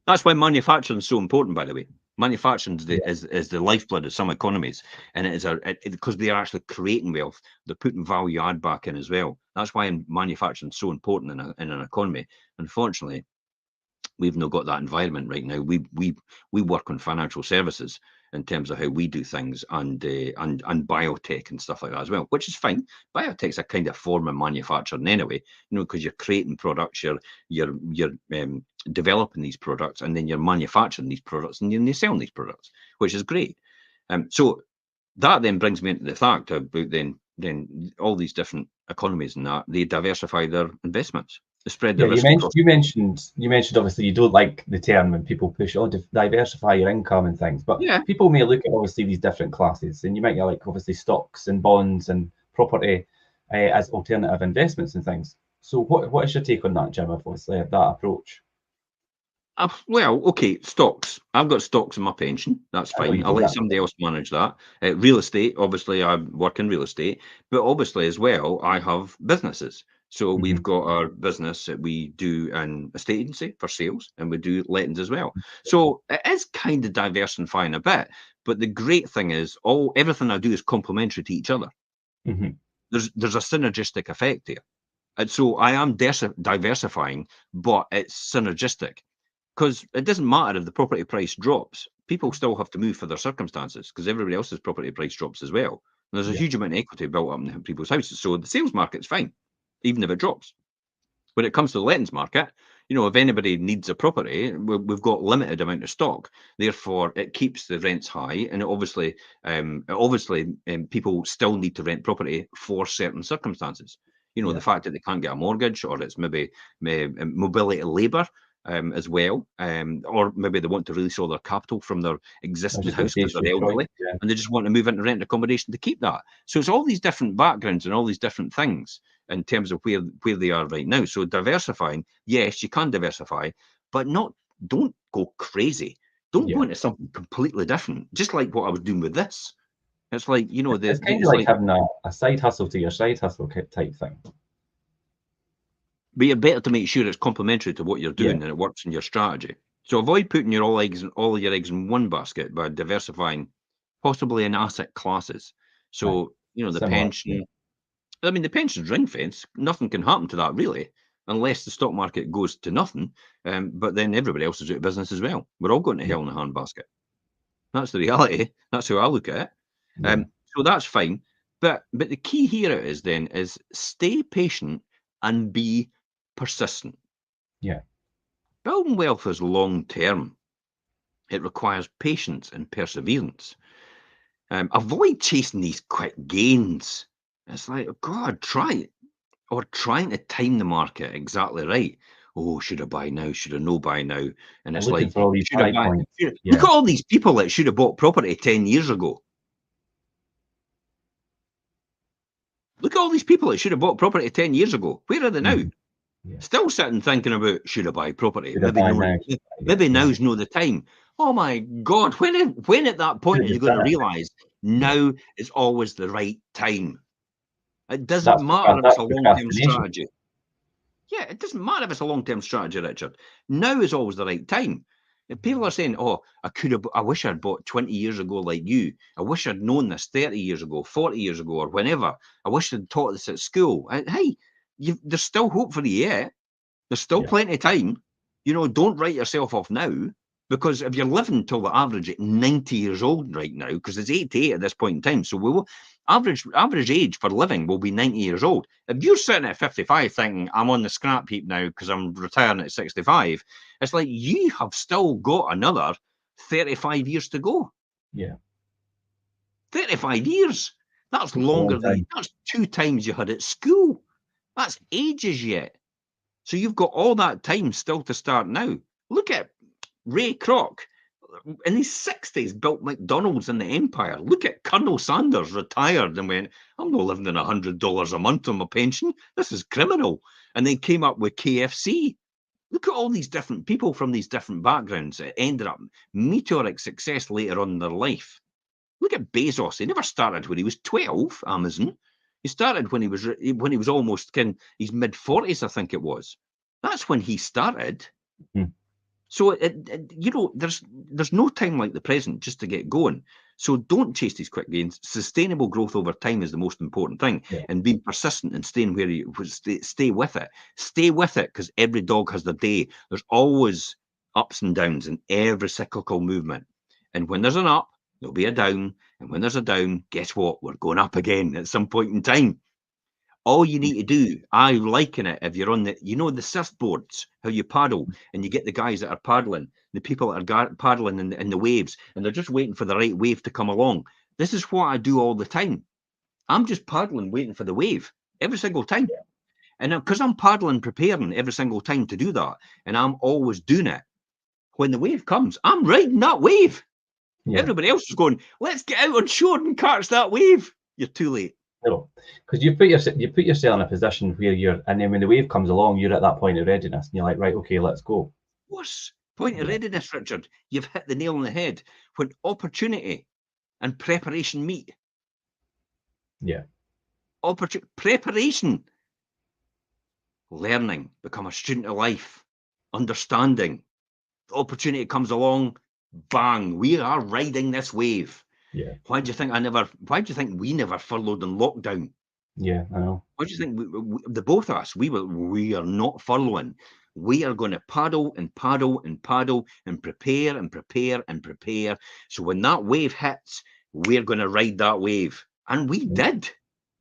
That's why manufacturing is so important, by the way. Manufacturing is the lifeblood of some economies, and it is because they are actually creating wealth. They're putting value add back in as well. That's why manufacturing is so important in an economy. Unfortunately, we've not got that environment right now. We work on financial services in terms of how we do things, and biotech and stuff like that as well, which is fine. Biotech's a kind of form of manufacturing anyway, because you're creating products, you're developing these products, and then you're manufacturing these products, and then you're selling these products, which is great. So that then brings me into the fact about then all these different economies and that they diversify their investments. Spread the risk. You mentioned obviously you don't like the term when people push to diversify your income and things, but people may look at obviously these different classes, and you might get like obviously stocks and bonds and property as alternative investments and things. So what is your take on that, Jim? Obviously that approach. Well, okay, stocks. I've got stocks in my pension. That's fine. I'll let somebody else manage that. Real estate, obviously, I work in real estate, but obviously as well, I have businesses. So we've got our business that we do an estate agency for sales, and we do lettings as well. So it is kind of diversifying a bit, but the great thing is everything I do is complementary to each other. There's a synergistic effect here. And so I am diversifying, but it's synergistic. Because it doesn't matter if the property price drops, people still have to move for their circumstances, because everybody else's property price drops as well. And there's a huge amount of equity built up in people's houses. So the sales market's fine, even if it drops. When it comes to the lettings market, if anybody needs a property, we've got limited amount of stock. Therefore, it keeps the rents high, and obviously, people still need to rent property for certain circumstances. The fact that they can't get a mortgage, or it's maybe mobility of labour. As well, or maybe they want to release all their capital from their existing house because they're elderly, and they just want to move into rent accommodation to keep that. So it's all these different backgrounds and all these different things in terms of where they are right now. So diversifying, yes, you can diversify, but don't go crazy. Don't go into something completely different. Just like what I was doing with this. It's like it's kind of like having a side hustle to your side hustle type thing. But you're better to make sure it's complementary to what you're doing and it works in your strategy. So avoid putting all of your eggs in one basket by diversifying, possibly in asset classes. So the pension. I mean, the pension's ring fence. Nothing can happen to that really, unless the stock market goes to nothing. But then everybody else is out of business as well. We're all going to hell in a handbasket. That's the reality. That's how I look at it. Yeah. So that's fine. But the key here is stay patient and be persistent. Yeah. Building wealth is long term. It requires patience and perseverance. Avoid chasing these quick gains. It's like, oh God, try it. Or trying to time the market exactly right. Oh, should I buy now? Should I no buy now? And I'm it's looking like, for all these should I high buy? points. Look Yeah. at all these people that should have bought property 10 years ago. Look at all these people that should have bought property 10 years ago. Where are they now? Yeah. Still sitting thinking about, should I buy property? Should I buy now? Maybe Yeah. now's no the time. Oh my God, when at that point are you going to realise now is always the right time? It doesn't matter if it's a long-term strategy. Yeah, it doesn't matter if it's a long-term strategy, Richard. Now is always the right time. If people are saying, oh, I wish I'd bought 20 years ago like you. I wish I'd known this 30 years ago, 40 years ago, or whenever. I wish I'd taught this at school. Hey, there's still hope for you yet. There's still plenty of time. You know, don't write yourself off now, because if you're living till the average at 90 years old right now, because it's 88 at this point in time, so we will average age for living will be 90 years old. If you're sitting at 55 thinking I'm on the scrap heap now because I'm retiring at 65, it's like you have still got another 35 years to go. Yeah. 35 years. That's longer than that's 2 times you had at school. That's ages yet. So you've got all that time still to start now. Look at Ray Kroc in his 60s, built McDonald's in the Empire. Look at Colonel Sanders, retired and went, I'm not living on $100 a month on my pension. This is criminal. And then came up with KFC. Look at all these different people from these different backgrounds that ended up meteoric success later on in their life. Look at Bezos. He never started when he was 12, Amazon. He started when he was almost in his mid-40s, I think it was. That's when he started. So, there's no time like the present just to get going. So don't chase these quick gains. Sustainable growth over time is the most important thing. Yeah. And being persistent and staying where you stay with it. Stay with it, because every dog has their day. There's always ups and downs in every cyclical movement. And when there's an up, there'll be a down. And when there's a down, guess what? We're going up again at some point in time. All you need to do, I liken it, if you're on the surfboards, how you paddle, and you get the guys that are paddling, the people that are paddling in the waves, and they're just waiting for the right wave to come along. This is what I do all the time. I'm just paddling, waiting for the wave every single time. Yeah. And because I'm paddling, preparing every single time to do that, and I'm always doing it, when the wave comes, I'm riding that wave. Yeah. Everybody else is going, let's get out on shore and catch that wave. You're too late. No, because you put yourself in a position where and then when the wave comes along, you're at that point of readiness, and you're like, right, okay, let's go. What's point of readiness, Richard? You've hit the nail on the head. When opportunity and preparation meet. Yeah. Preparation. Learning, become a student of life, understanding. The opportunity comes along, bang, we are riding this wave. Yeah. Why do you think we never furloughed in lockdown? Yeah, I know. Why do you think the both of us, we are not furloughing. We are going to paddle and paddle and paddle and prepare and prepare and prepare. So when that wave hits, we're going to ride that wave. And we did.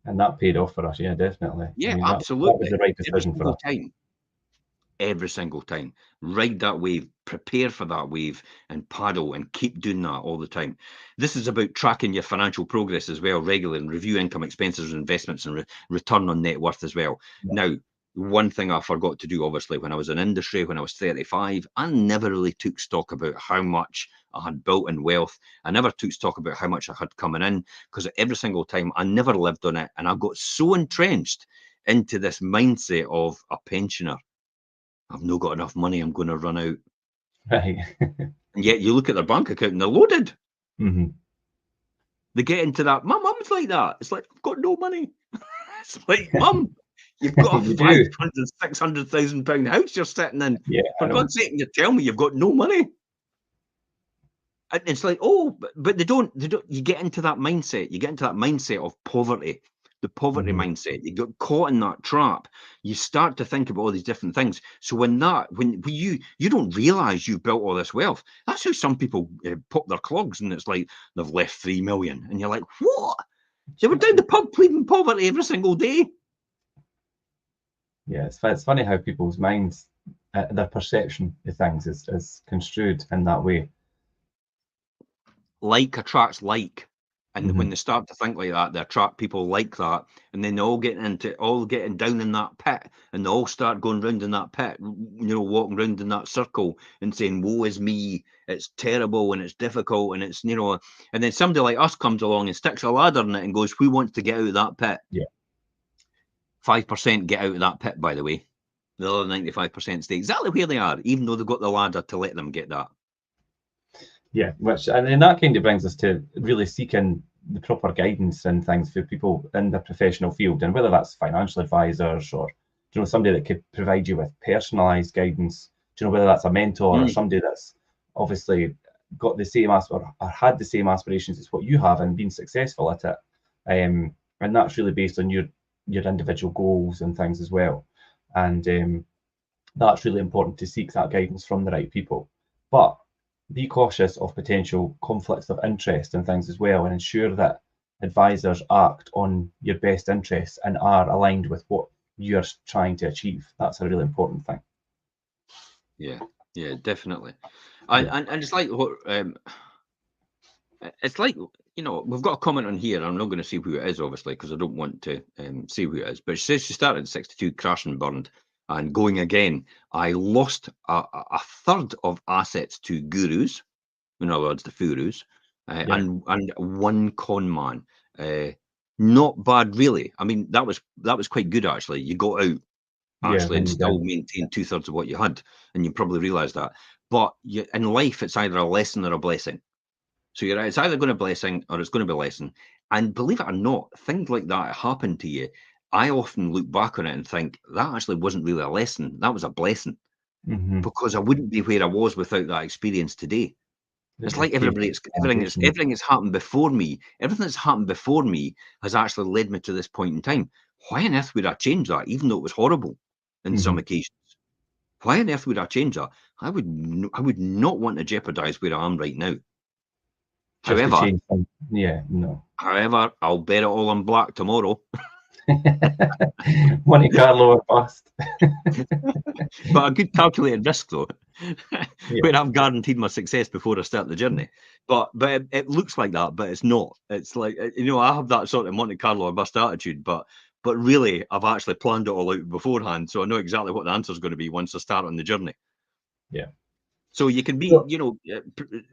And that paid off for us. Yeah, definitely. Yeah, absolutely. That was the right decision for us. Every single time. Ride that wave, prepare for that wave, and paddle, and keep doing that all the time. This is about tracking your financial progress as well regularly, and review income, expenses, investments, and return on net worth as well. Yeah. Now, one thing I forgot to do, obviously, when I was in industry, when I was 35, I never really took stock about how much I had built in wealth. I never took stock about how much I had coming in, because every single time I never lived on it. And I got so entrenched into this mindset of a pensioner. I've not got enough money, I'm going to run out. Right. And yet you look at their bank account and they're loaded. Mm-hmm. They get into that. My mum's like that. It's like, I've got no money. It's like, Mum, you've got a £500,000, £600,000 house you're sitting in. Yeah, for God's sake, you tell me you've got no money. And it's like, oh, but they don't. You get into that mindset. You get into that mindset of poverty. the poverty mindset. You got caught in that trap. You start to think about all these different things. So when you don't realize you've built all this wealth. That's how some people pop their clogs, and it's like they've left 3 million, and you're like, what? They were down the pub pleading poverty every single day. Yeah, it's funny how people's minds, their perception of things is construed in that way. Like attracts like. And when they start to think like that, they attract people like that, and then they all getting down in that pit, and they all start going round in that pit, walking round in that circle and saying, "Woe is me! It's terrible and it's difficult and it's And then somebody like us comes along and sticks a ladder in it and goes, "Who wants to get out of that pit?" Yeah. 5% get out of that pit, by the way. The other 95% stay exactly where they are, even though they've got the ladder to let them get that. Yeah, and that kind of brings us to really seeking the proper guidance and things for people in the professional field, and whether that's financial advisors or somebody that could provide you with personalised guidance. Whether that's a mentor or somebody that's obviously got the same or had the same aspirations as what you have and been successful at it, and that's really based on your individual goals and things as well. And that's really important to seek that guidance from the right people, but be cautious of potential conflicts of interest and things as well, and ensure that advisors act on your best interests and are aligned with what you're trying to achieve. That's a really important thing. Yeah, definitely. And it's like what it's like, we've got a comment on here. I'm not going to see who it is, obviously, because I don't want to see who it is. But she says she started at 62, crashed and burned, and going again. I lost a third of assets to gurus, in other words, the furus, and one con man. Not bad, really. I mean, that was quite good, actually. You got out actually and still maintain 2/3 of what you had, and you probably realise that. But in life, it's either a lesson or a blessing. So you're right, it's either going to be a blessing or it's going to be a lesson. And believe it or not, things like that happen to you. I often look back on it and think that actually wasn't really a lesson. That was a blessing, because I wouldn't be where I was without that experience today. It's like everything that's happened before me. Everything that's happened before me has actually led me to this point in time. Why on earth would I change that, even though it was horrible in some occasions? Why on earth would I change that? I would not want to jeopardize where I am right now. However, I'll bet it all on black tomorrow. Monte Carlo or bust. But a good calculated risk, though, where I've guaranteed my success before I start the journey. But it looks like that, but it's not. It's like, I have that sort of Monte Carlo or bust attitude, but really, I've actually planned it all out beforehand, so I know exactly what the answer is going to be once I start on the journey. Yeah. So you can be,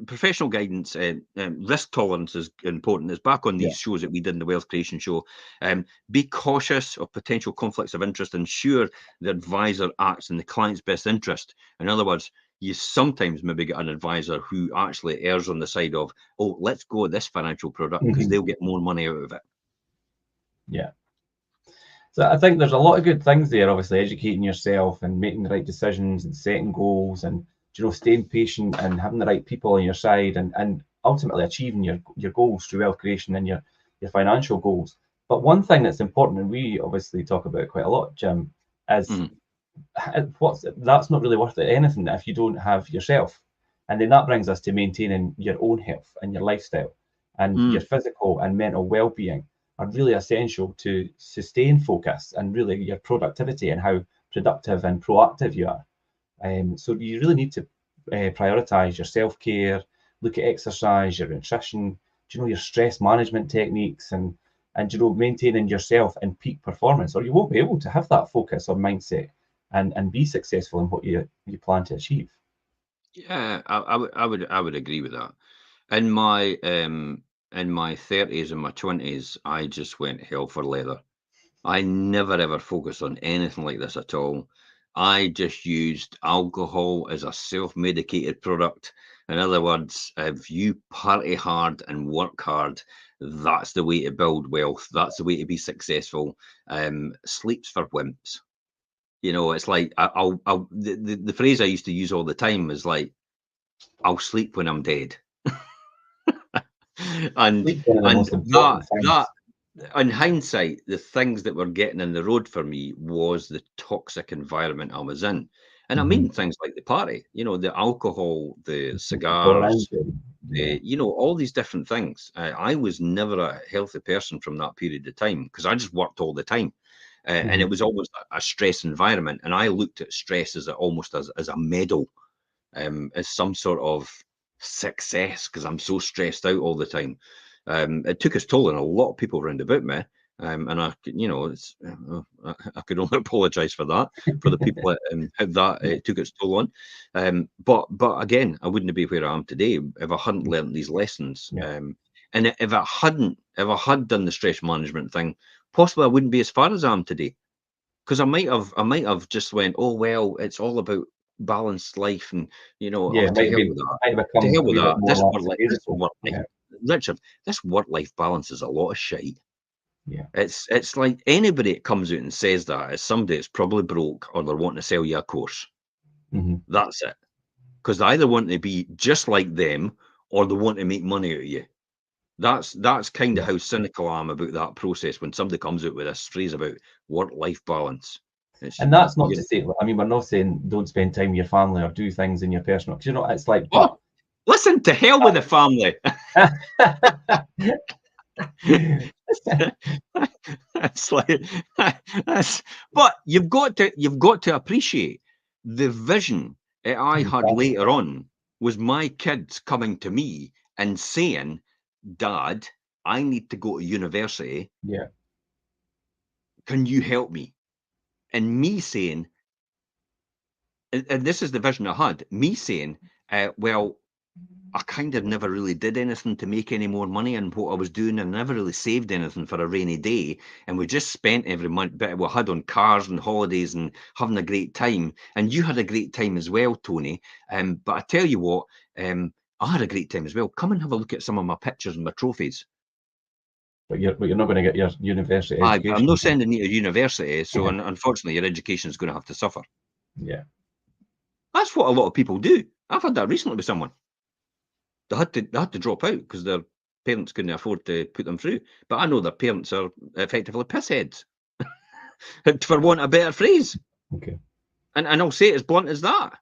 professional guidance, risk tolerance is important. It's back on these shows that we did in the Wealth Creation Show. Be cautious of potential conflicts of interest. Ensure the advisor acts in the client's best interest. In other words, you sometimes maybe get an advisor who actually errs on the side of, oh, let's go with this financial product because they'll get more money out of it. Yeah. So I think there's a lot of good things there, obviously, educating yourself and making the right decisions and setting goals and staying patient and having the right people on your side and ultimately achieving your goals through wealth creation and your financial goals. But one thing that's important, and we obviously talk about it quite a lot, Jim, is that's not really worth anything if you don't have yourself. And then that brings us to maintaining your own health and your lifestyle, and your physical and mental well-being are really essential to sustain focus and really your productivity and how productive and proactive you are. So you really need to prioritize your self-care, look at exercise, your nutrition, your stress management techniques, and maintaining yourself in peak performance, or you won't be able to have that focus or mindset and be successful in what you plan to achieve. Yeah, I would agree with that. In my 30s and my 20s, I just went hell for leather. I never ever focused on anything like this at all. I just used alcohol as a self-medicated product. In other words, if you party hard and work hard, that's the way to build wealth. That's the way to be successful. Sleep's for wimps. It's like the phrase I used to use all the time is like, I'll sleep when I'm dead. and in hindsight, the things that were getting in the road for me was the toxic environment I was in. And I mean things like the party, the alcohol, the Go around cigars, it. all these different things. I was never a healthy person from that period of time because I just worked all the time. And it was always a stress environment. And I looked at stress as almost as a medal, as some sort of success because I'm so stressed out all the time. It took its toll on a lot of people around about me. And I could only apologise for that, for the people that it took its toll on. But again, I wouldn't be where I am today if I hadn't learned these lessons. Yeah. And if I had done the stress management thing, possibly I wouldn't be as far as I am today. Because I might have just went, oh well, it's all about balanced life, and Yeah, to hell with that. might To become hell a with wee bit that. more lackadaisical. Yeah. Richard, this work-life balance is a lot of shite. Yeah. It's like anybody that comes out and says that is somebody that's probably broke or they're wanting to sell you a course. That's it. Because they either want to be just like them or they want to make money out of you. That's kind of how cynical I am about that process when somebody comes out with this phrase about work-life balance. And that's not to say, I mean, we're not saying don't spend time with your family or do things in your personal, because it's like, but listen, to hell with the family. It's like but you've got to appreciate the vision that I had later on was my kids coming to me and saying, Dad, I need to go to university. Yeah. Can you help me? And me saying, and this is the vision I had, me saying, well, I kind of never really did anything to make any more money in what I was doing, and never really saved anything for a rainy day. And we just spent every bit we had on cars and holidays and having a great time. And you had a great time as well, Tony. But I tell you what, I had a great time as well. Come and have a look at some of my pictures and my trophies. But you're not going to get your university education. I'm not sending you to university, so unfortunately your education is going to have to suffer. Yeah. That's what a lot of people do. I've had that recently with someone. They had to drop out because their parents couldn't afford to put them through. But I know their parents are effectively pissheads, for want of a better phrase. Okay. And I'll say it as blunt as that.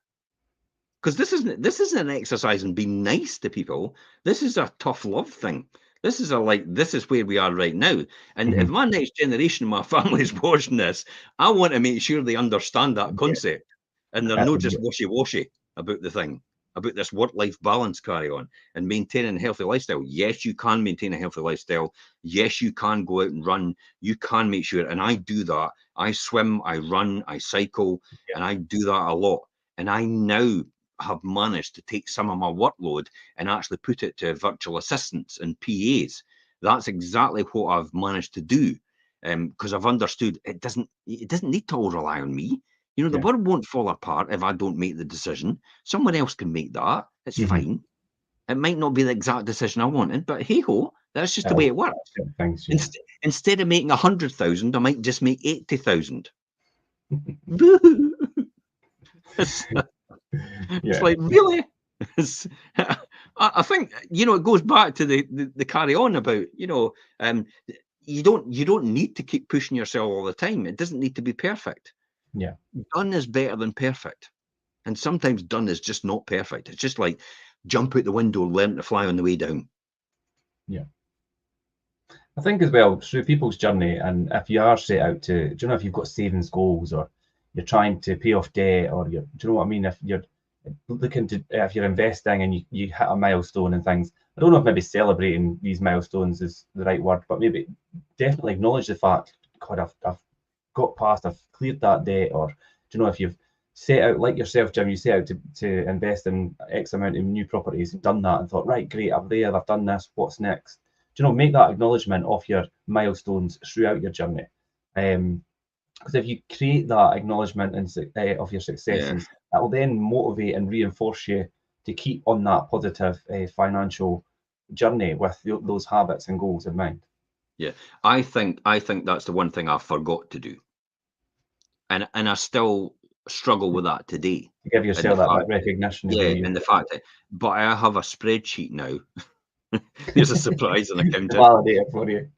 Because this isn't an exercise in being nice to people. This is a tough love thing. This is this is where we are right now. And if my next generation, my family is watching this, I want to make sure they understand that concept. And they're not just washy-washy about the thing, about this work-life balance carry on and maintaining a healthy lifestyle. Yes, you can maintain a healthy lifestyle. Yes, you can go out and run. You can make sure, and I do that. I swim, I run, I cycle, and I do that a lot. And I now have managed to take some of my workload and actually put it to virtual assistants and PAs. That's exactly what I've managed to do, because I've understood it doesn't need to all rely on me. The world won't fall apart if I don't make the decision. Someone else can make that. It's fine. It might not be the exact decision I wanted, but hey ho, that's just the way it works. Thanks, Instead of making 100,000, I might just make 80,000. It's like, really? I think it goes back to the carry on about you don't need to keep pushing yourself all the time. It doesn't need to be perfect. Yeah. Done is better than perfect. And sometimes done is just not perfect. It's just like jump out the window, learn to fly on the way down. Yeah. I think as well, through people's journey, and if you are set out to, if you've got savings goals or you're trying to pay off debt, or do you know what I mean? If you're looking to, if you're investing and you hit a milestone and things, I don't know if maybe celebrating these milestones is the right word, but maybe definitely acknowledge the fact, God, I've got past, I've cleared that debt, or if you've set out, like yourself, Jim, you set out to invest in X amount of new properties and done that and thought, right, great, I'm there, I've done this, what's next? Make that acknowledgement of your milestones throughout your journey. Because if you create that acknowledgement of your successes, that will then motivate and reinforce you to keep on that positive financial journey with those habits and goals in mind. Yeah, I think that's the one thing I forgot to do, and I still struggle with that today. To give yourself that recognition. And the fact that, but I have a spreadsheet now. There's a surprise in accounting. Validate it for you.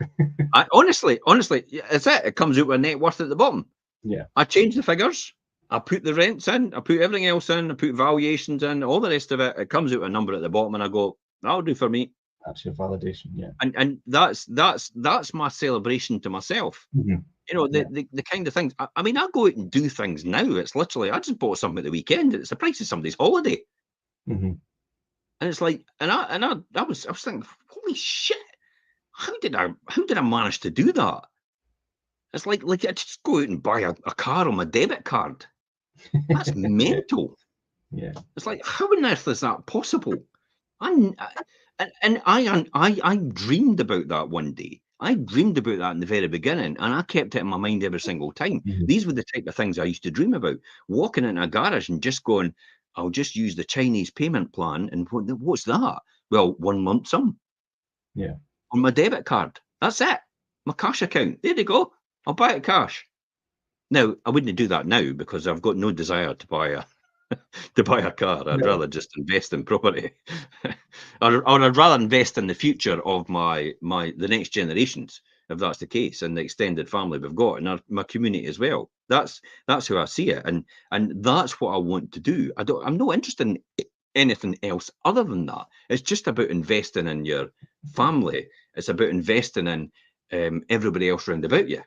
Honestly, it's it. It comes out with a net worth at the bottom. Yeah. I change the figures. I put the rents in. I put everything else in. I put valuations in. All the rest of it. It comes out a number at the bottom, and I go, "That'll do for me." That's your validation. Yeah. And that's my celebration to myself. Mhm. You know, Yeah. the kind of things. I mean, I go out and do things now. It's literally, I just bought something at the weekend. It's the price of somebody's holiday, Mhm. and it's like, and I was thinking, holy shit, how did I manage to do that? It's like I just go out and buy a car on my debit card. That's mental. Yeah. It's like, how on earth is that possible? And I dreamed about that one day. I dreamed about that in the very beginning, and I kept it in my mind every single time. Mhm. These were the type of things I used to dream about. Walking in a garage and just going, I'll just use the Chinese payment plan. And what's that? Well, 1 lump sum. Yeah. On my debit card. That's it. My cash account. There you go. I'll buy it cash. Now, I wouldn't do that now because I've got no desire to buy a car. I'd No. rather just invest in property, or I'd rather invest in the future of the next generations, if that's the case, and the extended family we've got, and my community as well. That's how I see it, and that's what I want to do. I'm not interested in anything else other than that. It's just about investing in your family. It's about investing in everybody else around about you.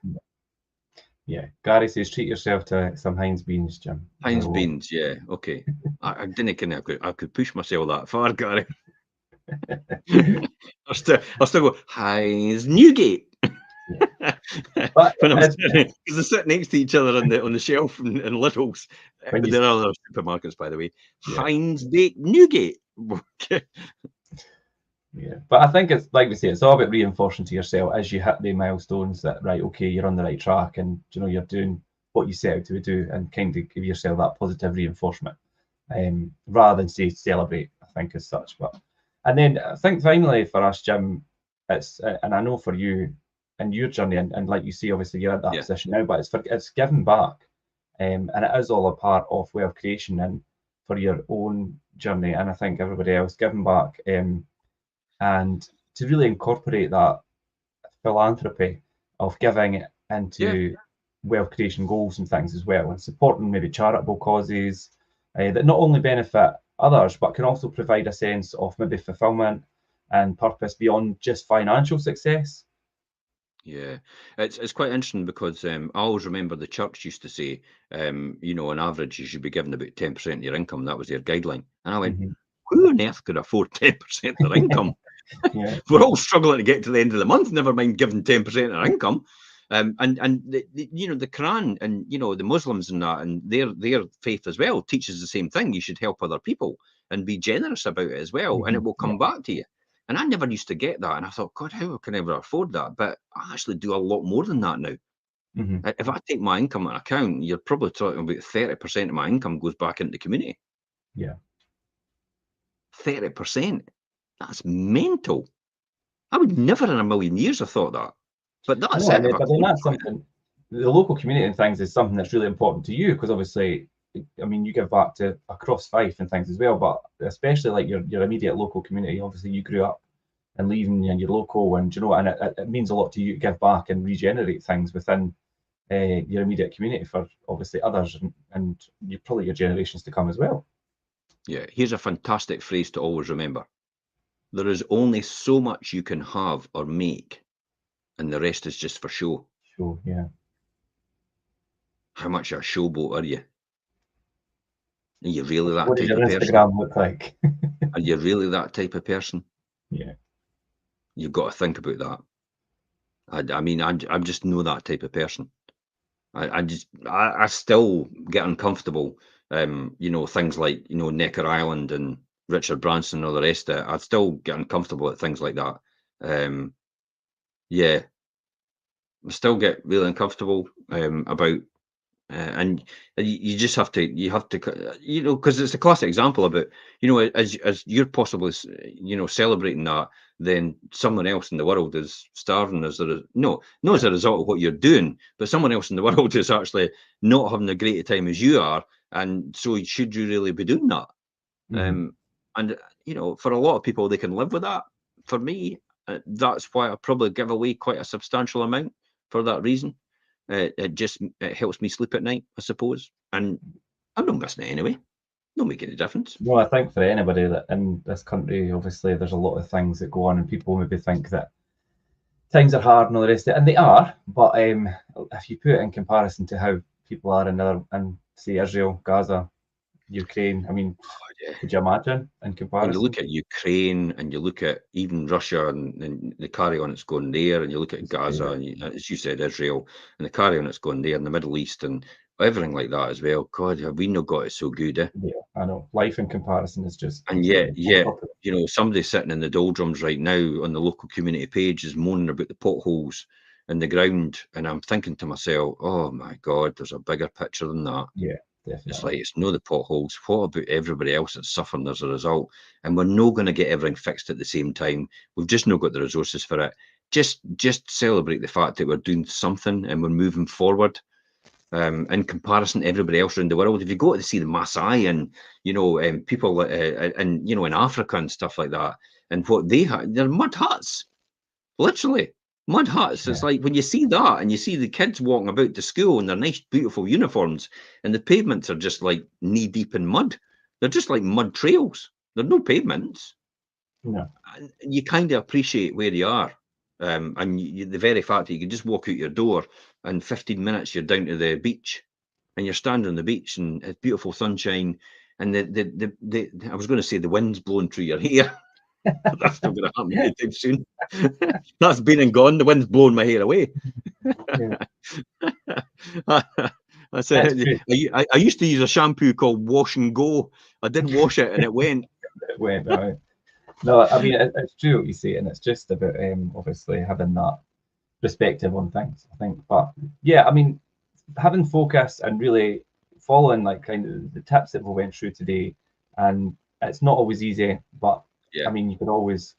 Yeah. Gary says treat yourself to some Heinz beans, Jim. Heinz So, beans, yeah, okay. I didn't think I could push myself that far, Gary. I still go Heinz Newgate. But When I'm sitting, because they're sitting next to each other on the shelf in Lidl's. When you- There are other supermarkets, by the way. Yeah. Heinz Bake Newgate. Yeah, but I think it's like we say, it's all about reinforcing to yourself as you hit the milestones that, right, okay, you're on the right track, and you know you're doing what you set out to do, and kind of give yourself that positive reinforcement, rather than say celebrate. I think as such, and then I think finally for us, Jim, it's and I know for you and your journey, and like you see, obviously you're at that position now, but it's giving back, and it is all a part of wealth creation and for your own journey, and I think everybody else giving back. And to really incorporate that philanthropy of giving into wealth creation goals and things as well, and supporting maybe charitable causes that not only benefit others, but can also provide a sense of maybe fulfillment and purpose beyond just financial success. Yeah, it's quite interesting because I always remember the church used to say, you know, on average, you should be given about 10% of your income. That was their guideline. And I went, who on earth could afford 10% of their income? Yeah. We're all struggling to get to the end of the month, never mind giving 10% of our income. And you know, the Quran and, you know, the Muslims and that, and their faith as well teaches the same thing. You should help other people and be generous about it as well, and it will come back to you. And I never used to get that. And I thought, God, how can I ever afford that? But I actually do a lot more than that now. If I take my income on account, you're probably talking about 30% of my income goes back into the community. Yeah. 30%. That's mental. I would never in a million years have thought that. But that's No, it. but then that's something, the local community and things is something that's really important to you, because obviously, I mean, you give back to across Fife and things as well, but especially like your immediate local community. Obviously, you grew up and leaving and your local, and you know, and it means a lot to you to give back and regenerate things within your immediate community for obviously others and probably your generations to come as well. Yeah, here's a fantastic phrase to always remember. There is only so much you can have or make, and the rest is just for show. Sure, yeah. How much of a showboat are you? Are you really that What does type your of person? Instagram look like? Are you really that type of person? Yeah. You've got to think about that. I mean, I'm just know that type of person. I still get uncomfortable. You know, things like, you know, Necker Island and Richard Branson and all the rest of it. I still get uncomfortable at things like that. Yeah, I still get really uncomfortable about, and you just have to, you know, because it's a classic example about, you know, as you're possibly, you know, celebrating that, then someone else in the world is starving as a as a result of what you're doing, but someone else in the world is actually not having a great time as you are, and so should you really be doing that? And you know, for a lot of people, they can live with that. For me, That's why I probably give away quite a substantial amount for that reason. It helps me sleep at night, I suppose. And I'm not missing it anyway. Don't make any difference. No, I think for anybody that in this country, obviously, there's a lot of things that go on, and people maybe think that things are hard and all the rest of it, and they are. But if you put it in comparison to how people are in say Israel, Gaza, Ukraine, I mean, could you imagine in comparison? When you look at Ukraine and you look at even Russia and the carry on that's going there, and you look at Gaza and as you said, Israel and the carry on that's going there in the Middle East and everything like that as well. God, have we not got it so good? Yeah, I know. Life in comparison is just. And yet, somebody sitting in the doldrums right now on the local community page is moaning about the potholes in the ground, and I'm thinking to myself, oh my God, there's a bigger picture than that. Yeah. Definitely. It's like, it's no the potholes. What about everybody else that's suffering as a result? And we're not going to get everything fixed at the same time. We've just not got the resources for it. Just celebrate the fact that we're doing something and we're moving forward. In comparison to everybody else around the world, if you go to see the Maasai and people and in Africa and stuff like that, and what they have, they're mud huts, literally. Mud huts. It's like when you see that and you see the kids walking about to school in their nice, beautiful uniforms, and the pavements are just like knee deep in mud. They're just like mud trails. They're no pavements. No. And you kind of appreciate where you are. And the very fact that you can just walk out your door and 15 minutes you're down to the beach, and you're standing on the beach and it's beautiful sunshine, and I was going to say the wind's blowing through your hair. That's not going to happen anytime soon. That's been and gone. The wind's blowing my hair away. I said, I used to use a shampoo called Wash and Go. I did wash it and it went. It went, right. No, I mean, it's true what you say, and it's just about obviously having that perspective on things, I think. But yeah, I mean, having focus and really following like kind of the tips that we went through today, and it's not always easy, but I mean, you could always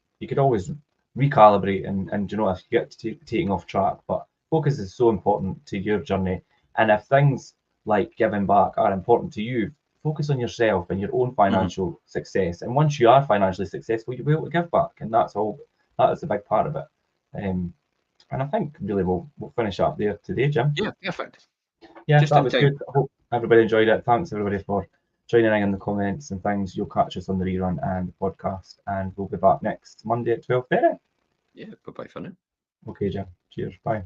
recalibrate and if you get to taking off track. But focus is so important to your journey, and if things like giving back are important to you, focus on yourself and your own financial success. And once you are financially successful, you'll be able to give back, and that is a big part of it. And I think really we'll finish up there today, Jim. Yeah, perfect. Yeah, that was good. I hope everybody enjoyed it. Thanks everybody for joining in the comments and things. You'll catch us on the rerun and the podcast, and we'll be back next Monday at 12:30. Yeah, bye-bye for now. Okay, Jim. Cheers. Bye.